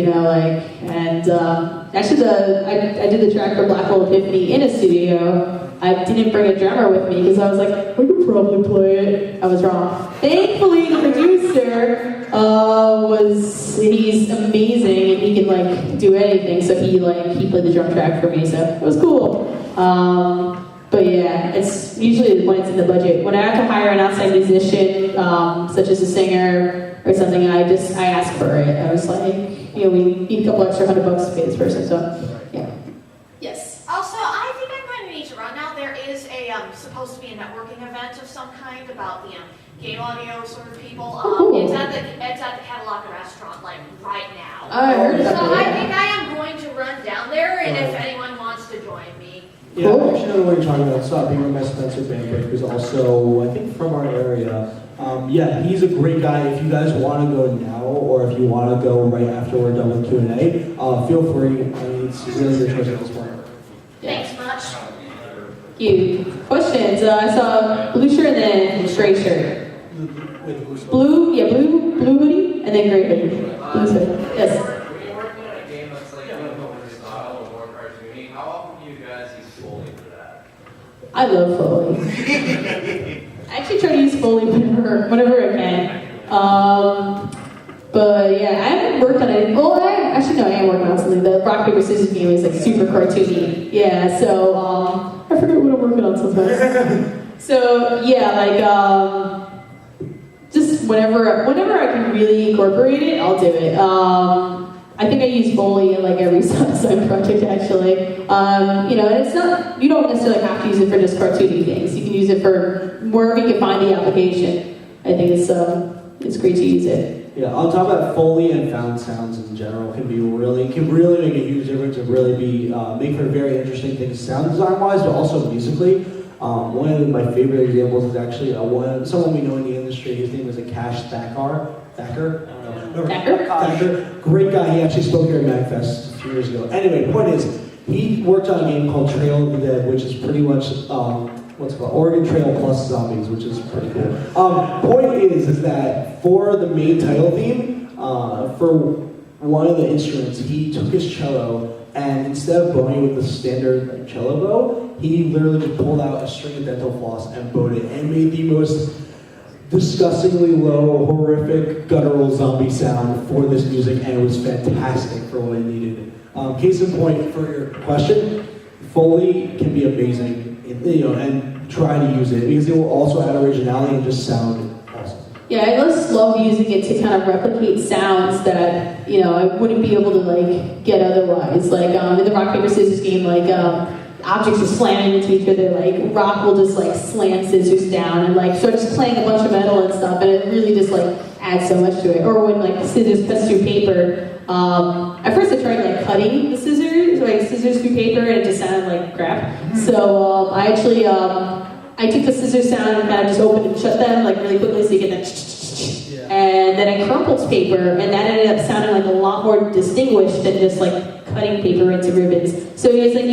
actually I did the track for Black Hole Epiphany in a studio. I didn't bring a drummer with me because I was like, I could probably play it. I was wrong. Thankfully, the producer he's amazing and he can do anything. So he played the drum track for me, so it was cool. But yeah, it's usually when it's in the budget. When I have to hire an outside musician, such as a singer or something, I ask for it. I was like, we need a couple extra $100 to pay this person, so yeah. Yes. Also, I think I'm going to need to run now. There is supposed to be a networking event of some kind about the game audio sort of people. cool. It's at the Catalaka restaurant, like right now. I heard So about I that. think I am going to run down there, and if anyone wants to join me. Yeah, I actually know what you're talking about. It's being by Spencer Bambrick, who's also, I think, from our area. Yeah, he's a great guy. If you guys want to go now, or if you want to go right after we're done with Q&A, feel free. I mean, it's really your choice at this point. Thanks much. Thank you. Questions? I saw blue shirt and then gray shirt. Blue hoodie, and then gray hoodie. Blue shirt. Yes. When you're working on a game that's like a little more style or more cartoony, how often do you guys use Foley for that? I love Foley. I actually try to use Foley whenever I can. But yeah, I haven't worked on it. Well, I am working on something. The rock, paper, scissors game is like super cartoony. Yeah, so I forget what I'm working on sometimes. So yeah, like just whenever I can really incorporate it, I'll do it. I think I use Foley in like every side project actually. You know, and it's not, you don't necessarily have to use it for just cartoony things. You can use it for wherever you can find the application. I think it's great to use it. Yeah, on top of that, Foley and found sounds in general can really make a huge difference and really make for very interesting things sound design wise, but also musically. One of my favorite examples is actually someone we know in the industry. His name is Akash Thacker. Thacker. Great guy. He actually spoke here at MAGFest a few years ago. Anyway, point is, he worked on a game called Trail of the Dead, which is pretty much what's it called? Oregon Trail plus zombies, which is pretty cool. Point is that for the main title theme, for one of the instruments, he took his cello and instead of bowing with the standard cello bow, he literally just pulled out a string of dental floss and bowed it and made the most disgustingly low, horrific, guttural zombie sound for this music, and it was fantastic for what it needed. Case in point for your question, Foley can be amazing, and try to use it because it will also add originality and just sound awesome. Yeah, I just love using it to kind of replicate sounds that, I wouldn't be able to like get otherwise. Like in the rock, paper, scissors game, like objects are slamming into each other, like rock will just like slam scissors down and like start just playing a bunch of metal and stuff, and it really just like adds so much to it. Or when like scissors cuts through paper, at first I tried like cutting the scissors through paper, and it just sounded like crap. So I actually I took the scissors sound and kind of just opened and shut them like really quickly so you get that and then I crumpled paper, and that ended up sounding like a lot more distinguished than just like cutting paper into ribbons. So it's like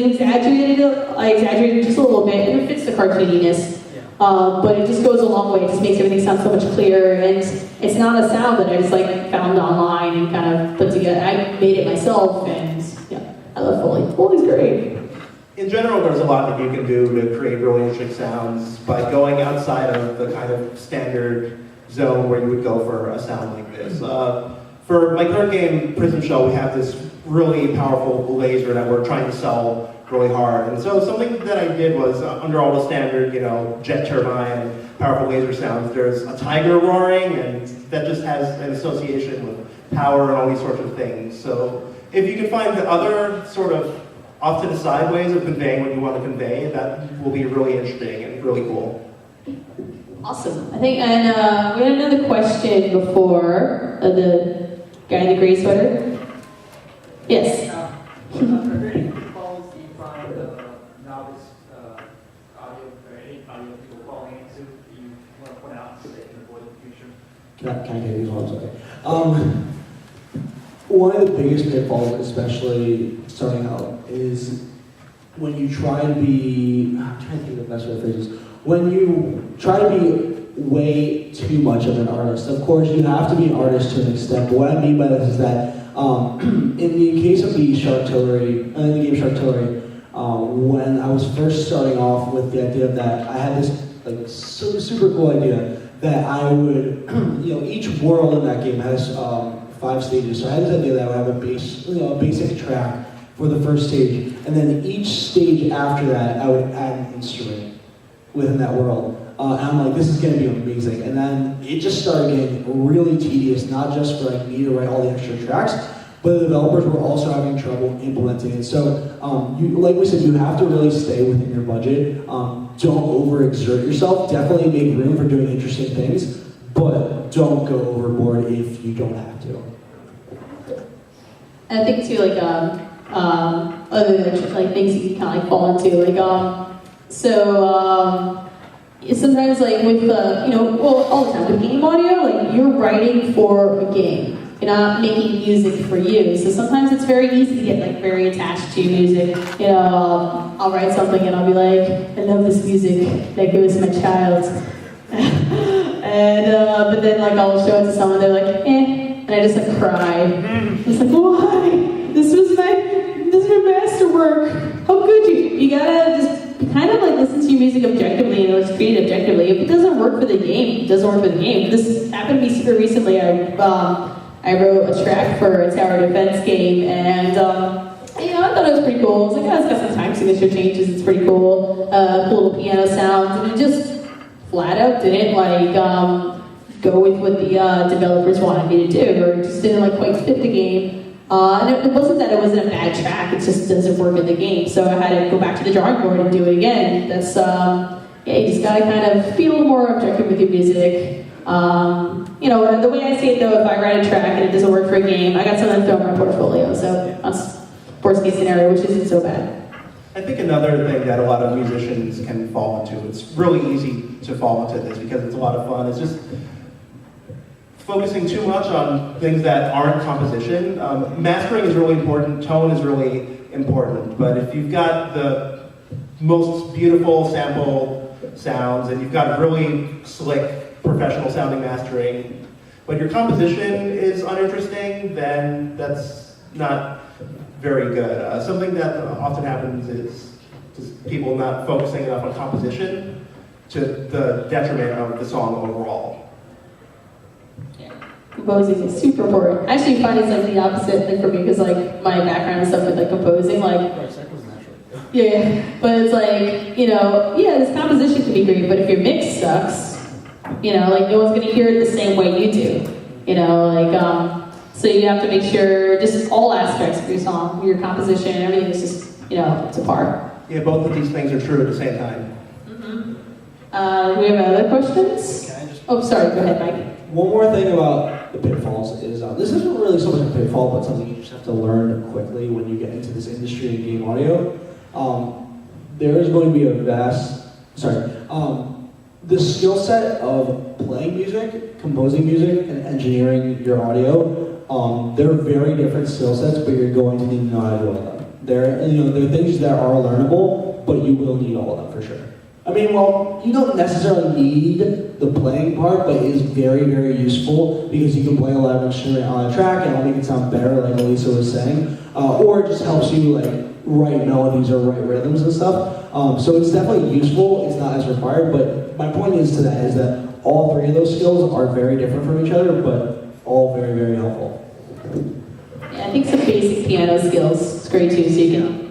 I exaggerated just a little bit, and it fits the cartooniness. But it just goes a long way. It just makes everything sound so much clearer, and it's not a sound that I just like found online and kind of put together. I made it myself, and yeah, I love Foley. Foley's great. In general, there's a lot that you can do to create really interesting sounds by going outside of the kind of standard zone where you would go for a sound like this. For my third game, Prism Shell, we have this really powerful laser that we're trying to sell really hard. And so something that I did was, under all the standard, jet turbine, powerful laser sounds, there's a tiger roaring, and that just has an association with power and all these sorts of things. So if you can find the other sort of off to the side ways of conveying what you want to convey, that will be really interesting and really cool. Awesome. I think, and we had another question before, the guy in the gray sweater. Yes. Are there any pitfalls that you find novice audio, or any audio people falling into that you want to point out so they can avoid in the future? Can I get these ones? Okay. One of the biggest pitfalls, especially starting out, is when you try to be, I'm trying to think of the best way to phrase this, when you try to be way too much of an artist. Of course, you have to be an artist to an extent, but what I mean by this is that in the case of the Sharktillery, in the game Sharktillery, when I was first starting off with the idea that I had this like super cool idea that I would, each world in that game has 5 stages. So I had this idea that I would have a basic track for the first stage, and then each stage after that, I would add an instrument within that world. And I'm like, this is going to be amazing. And then it just started getting really tedious, not just for me to write all the extra tracks, but the developers were also having trouble implementing it. So, like we said, you have to really stay within your budget. Don't overexert yourself. Definitely make room for doing interesting things. but don't go overboard if you don't have to. And I think too, like, other than like things you can kind of like fall into, like, sometimes like with, well, all the time with game audio, like you're writing for a game. You're not making music for you. So sometimes it's very easy to get like very attached to music. I'll write something and I'll be like, I love this music, like it was my child. And but then like I'll show it to someone, they're like, and I just like cry. It's like, why? This is my masterwork. How could you? You gotta just kind of like listen to your music objectively and let's create it objectively. If it doesn't work for the game, it doesn't work for the game. This happened to me super recently. I wrote a track for a tower defense game, and I thought it was pretty cool. I was like, it's got some time signature changes. It's pretty cool. Cool little piano sounds, and it just flat out didn't like go with what the developers wanted me to do, or it just didn't like quite fit the game. And it wasn't that it wasn't a bad track; it just doesn't work in the game. So I had to go back to the drawing board and do it again. That's you just gotta kind of be a little more objective with your music. The way I see it though, if I write a track and it doesn't work for a game, I got something to throw in my portfolio. So that's worst case scenario, which isn't so bad. I think another thing that a lot of musicians can fall into, it's really easy to fall into this because it's a lot of fun, is just focusing too much on things that aren't composition. Mastering is really important, tone is really important, but if you've got the most beautiful sample sounds and you've got really slick, professional sounding mastering, but your composition is uninteresting, then that's not very good. Something that often happens is just people not focusing enough on composition to the detriment of the song overall. Composing is super important. I actually find it's like the opposite thing for me because like my background and stuff with like composing, like but it's like, this composition can be great, but if your mix sucks, like no one's gonna hear it the same way you do. So you have to make sure just all aspects of your song, your composition, everything is just, to par. Yeah, both of these things are true at the same time. Do we have other questions? Oh, sorry, go ahead, Mike. One more thing about the pitfalls is, this isn't really so much a pitfall, but something you just have to learn quickly when you get into this industry in game audio. There is going to be the skill set of playing music, composing music, and engineering your audio, they're very different skill sets, but you're going to need to know how to do all of them. There are things that are learnable, but you will need all of them for sure. I mean, well, you don't necessarily need the playing part, but it is very, very useful because you can play a live instrument on a track and it'll make it sound better, like Elisa was saying, or it just helps you like write melodies or write rhythms and stuff. So it's definitely useful. It's not as required, but my point is that all three of those skills are very different from each other, but all very, very helpful. Yeah, I think some basic piano skills is great too, so you can,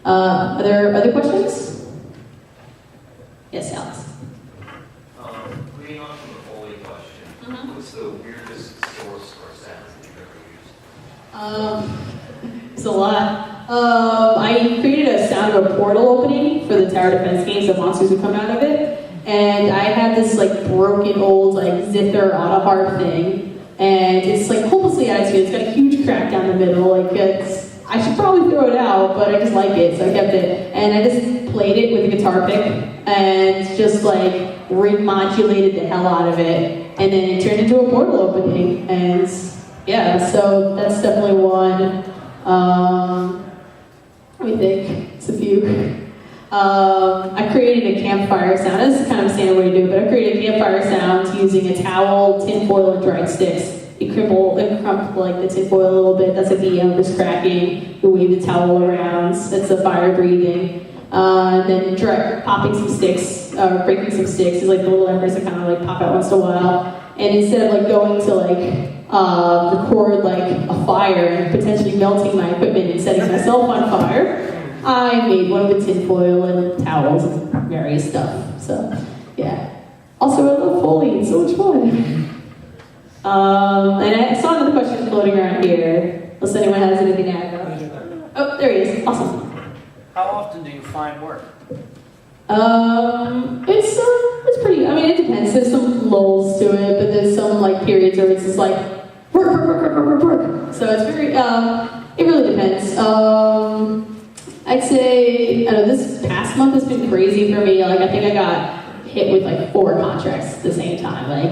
Are there other questions? Yes, Alex. Leading on from the Foley question, what's the weirdest source or sounds that you've ever used? It's a lot. I created a sound of a portal opening for the tower defense game, so monsters would come out of it. And I had this like broken old like zither on a harp thing, and it's like hopelessly out of tune. It's got a huge crack down the middle. I should probably throw it out, but I just like it, so I kept it. And I just played it with a guitar pick and just like remodulated the hell out of it, and then it turned into a portal opening. And yeah, so that's definitely one. Let me think. It's a few. I created a campfire sound. This is kind of a standard way to do it, but I created a campfire sound using a towel, tinfoil, and dried sticks. You crumple like the tinfoil a little bit. That's like the embers cracking. You wave the towel around. That's the fire breathing. And then popping some sticks, breaking some sticks is like the little embers that kind of like pop out once in a while. And instead of like going to like record like a fire and potentially melting my equipment and setting myself on fire, I made one with tinfoil and towels and various stuff. So yeah. Also, I love Foley. It's so much fun. And I saw another question floating around here. Unless anyone has anything to add. Oh, there he is. Awesome. How often do you find work? It's pretty. I mean, it depends. There's some lulls to it, but there's some like periods where it's just like work. So it's very, it really depends. I'd say, I don't know, this past month has been crazy for me. Like I think I got hit with like 4 contracts at the same time, like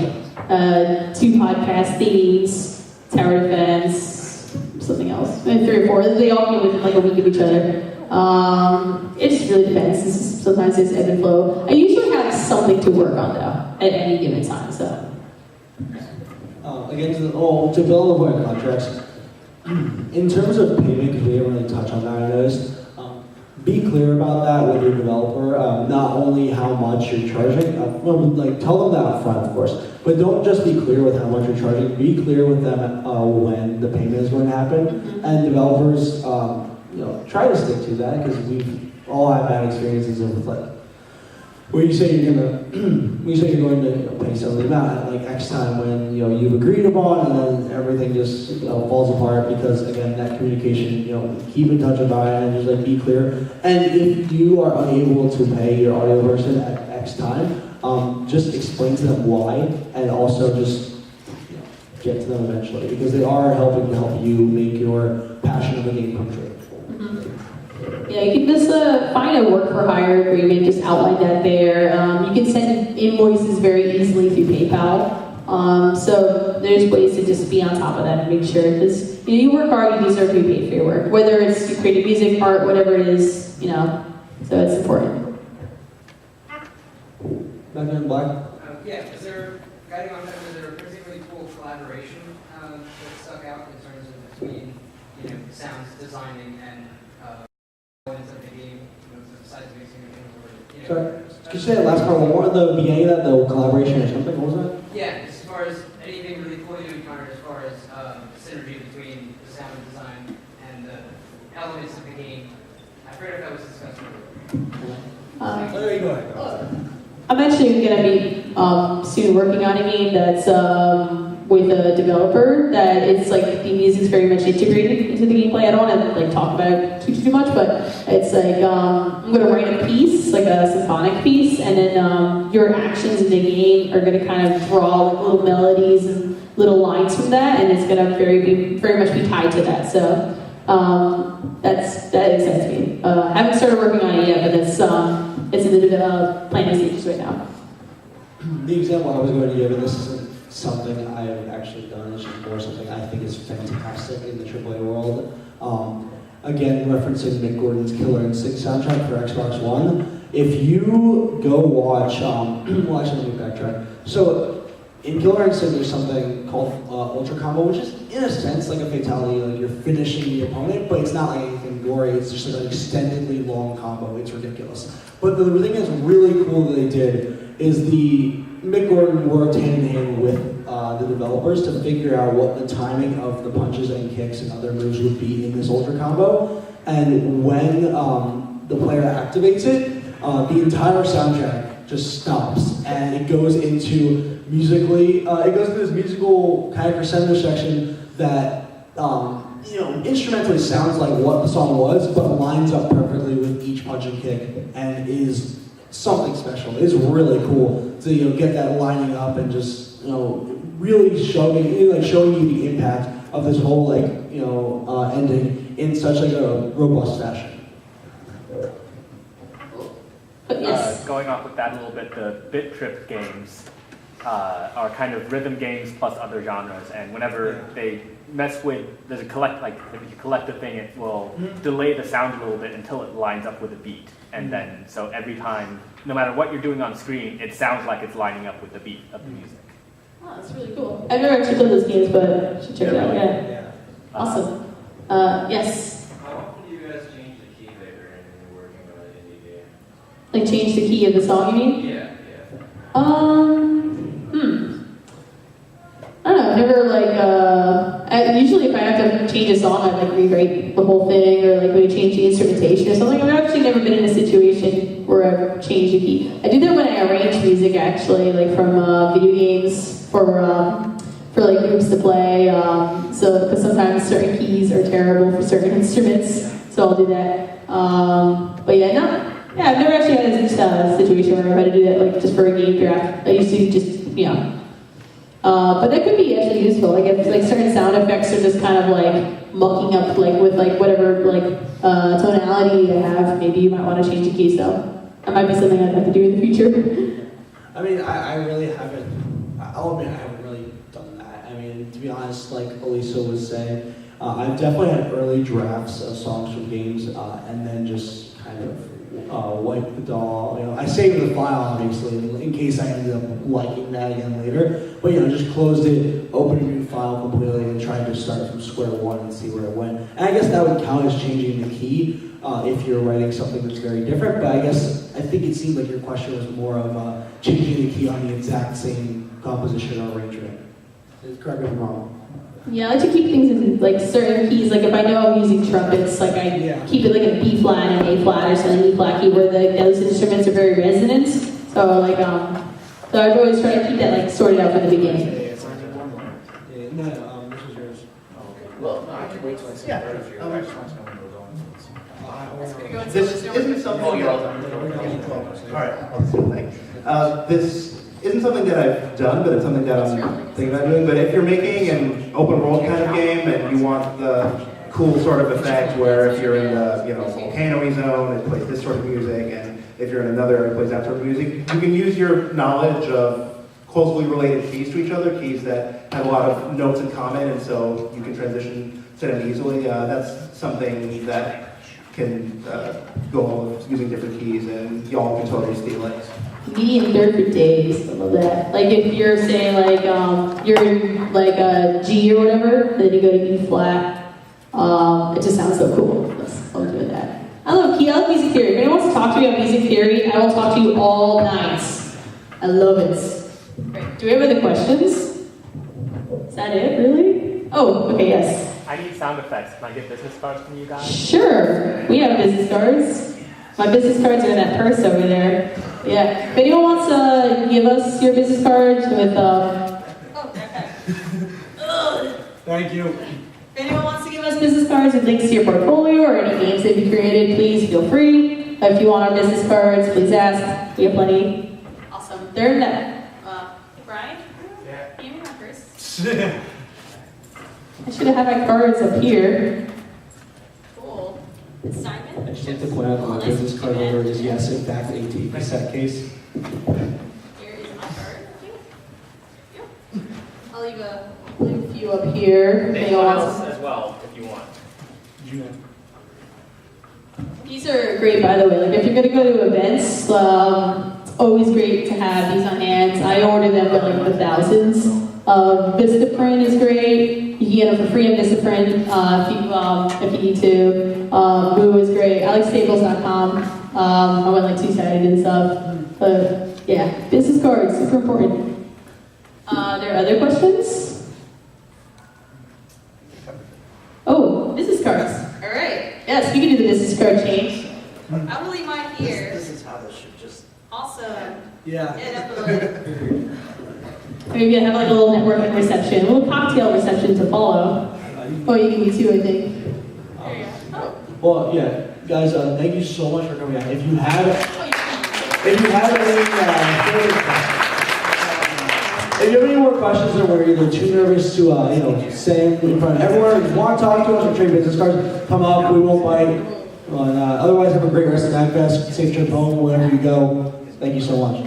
2 podcast themes, tower defense, something else, maybe 3 or 4. They all came within like a week of each other. It just really depends. Sometimes it's ebb and flow. I usually have something to work on though at any given time. So again, to build on contracts. In terms of payment, because we didn't really touch on that, I noticed. Be clear about that with your developer. Not only how much you're charging, like tell them that up front, of course. But don't just be clear with how much you're charging. Be clear with them when the payment is going to happen. And developers, try to stick to that because we've all had bad experiences with like where you say you're going to pay some amount at like X time when you've agreed upon, and then everything just falls apart because again that communication, keep in touch about it and just like be clear. And if you are unable to pay your audio person at X time, just explain to them why, and also just get to them eventually because they are helping to help you make your passion of the game come true. yeah, you can just find a work for hire agreement, just outline that there. You can send invoices very easily through PayPal. So there's ways to just be on top of that and make sure, because you work hard, you deserve to be paid for your work. Whether it's you create music, art, whatever it is, so it's important. Back there in black. Yeah, is there, guiding on that, is there a particularly cool collaboration that stuck out in terms of between, sounds designing and elements of the game, besides mixing and Sorry, could you say that last part one more? The beginning of that, the collaboration or something, what was that? Yeah, as far as anything really cool you encountered as far as the synergy between the sound design and the elements of the game. I forget if that was discussed There you go. I'm actually going to be soon working on a game that's with a developer that it's like the music's very much integrated into the gameplay. I don't want to like talk about it too much, but it's like I'm going to write a piece, like a symphonic piece, and then your actions in the game are going to kind of draw like little melodies and little lines from that, and it's going to very much be tied to that. So that excites me. Haven't started working on it yet, but it's in the planning stages right now. The example I was going to give, and this isn't something I've actually done, it's just more something I think is fantastic in the AAA world. Again, referencing Mick Gordon's Killer Instinct soundtrack for Xbox One. If you go watch, well actually let me backtrack. So in Killer Instinct there's something called Ultra Combo, which is in a sense like a fatality, like you're finishing the opponent, but it's not like anything gory, it's just like an extendedly long combo, it's ridiculous. But the thing that's really cool that they did is Mick Gordon worked hand in hand with the developers to figure out what the timing of the punches and kicks and other moves would be in this Ultra Combo. And when the player activates it, the entire soundtrack just stops and it goes into this musical kind of crescendo section that instrumentally sounds like what the song was, but lines up perfectly with each punch and kick and is something special. It's really cool to get that lining up and just really showing you the impact of this whole ending in such like a robust fashion. Going off with that a little bit, the Bit Trip games are kind of rhythm games plus other genres, and whenever they mess with, if you collect a thing, it will delay the sound a little bit until it lines up with a beat. And then, so every time, no matter what you're doing on screen, it sounds like it's lining up with the beat of the music. Oh, that's really cool. I've never actually played those games, but I should check it out. Yeah. Awesome. Yes? How often do you guys change the key later when you're working on an indie game? Like change the key of the song, you mean? Yeah. I don't know, never usually if I have to change a song, I rewrite the whole thing, or we change the instrumentation or something. I've actually never been in a situation where I've changed a key. I do that when I arrange music actually, from video games for groups to play. Because sometimes certain keys are terrible for certain instruments, so I'll do that. I've never actually had a situation where I've had to do that just for a game draft. I used to just yeah. But that could be actually useful. Like if like certain sound effects are just kind of like mucking up like with like whatever like tonality you have, maybe you might want to change the key. So that might be something I'd have to do in the future. I mean, I really haven't, I'll admit I haven't really done that. I mean, to be honest, like Elisa was saying, I've definitely had early drafts of songs from games and then just kind of wipe the DAW. You know, I saved the file obviously in case I ended up liking that again later. But you know, just closed it, opened a new file completely, and tried to start from square one and see where it went. And I guess that would count as changing the key if you're writing something that's very different. But I think it seemed like your question was more of changing the key on the exact same composition or arrangement. Correct me if I'm wrong. Yeah, I like to keep things in like certain keys. Like if I know I'm using trumpets, like I keep it like a B flat and A flat or something, E flat key, where those instruments are very resonant. So like so I've always tried to keep that like sorted out from the beginning. This was yours. Well, no, I can wait till I see Yeah. the review. I just want to know when we're going. This isn't something. Oh, you're all done. All right, I'll do the thing. This isn't something that I've done, but it's something that I'm thinking about doing. But if you're making an open world kind of game and you want the cool sort of effect where if you're in the volcano-y zone, it plays this sort of music, and if you're in another, it plays that sort of music, you can use your knowledge of closely related keys to each other, keys that have a lot of notes in common, and so you can transition to them easily. That's something that can go on with using different keys, and y'all can totally steal it. Medium third for days. I love that. Like if you're saying like you're in like a G or whatever, then you go to E flat. It just sounds so cool. I'm doing that. I love music theory. If anyone wants to talk to me about music theory, I will talk to you all night. I love it. Great. Do we have other questions? Is that it? Really? Oh, okay. Yes. I need sound effects. Can I get business cards from you guys? Sure. We have business cards. My business cards are in that purse over there. Yeah. If anyone wants to give us your business cards with Thank you. If anyone wants to give us business cards with links to your portfolio or any games that you created, please feel free. If you want our business cards, please ask. We have plenty. Awesome. They're in that. Brian? Yeah. Give me my purse. I should have had my cards up here. Cool. Simon? I just like to point out that my business card number is yes, in fact, 18 cassette case. Here is my card. Yep. I'll leave a few up here. Anyone else as well, if you want. These are great, by the way. Like if you're gonna go to events, it's always great to have these on hand. I order them by like the thousands. Vistaprint is great. You can get them for free on Vistaprint if you need to. Boo is great. I like Staples.com. I went like two-sided and stuff. But yeah, business cards, super important. There are other questions? Oh, business cards. All right. Yes, we can do the business card change. I will leave mine here. This is how this should just. Awesome. Yeah. Definitely. Maybe have like a little networking reception, a little cocktail reception to follow. Oh, you can do too, I think. There you go. Oh. Well, yeah, guys, thank you so much for coming out. If you have any more questions or we're either too nervous to say in front of everyone, if you want to talk to us or trade business cards, come up, we won't bite. Otherwise, have a great rest of MAGFest. Safe trip home, wherever you go. Thank you so much.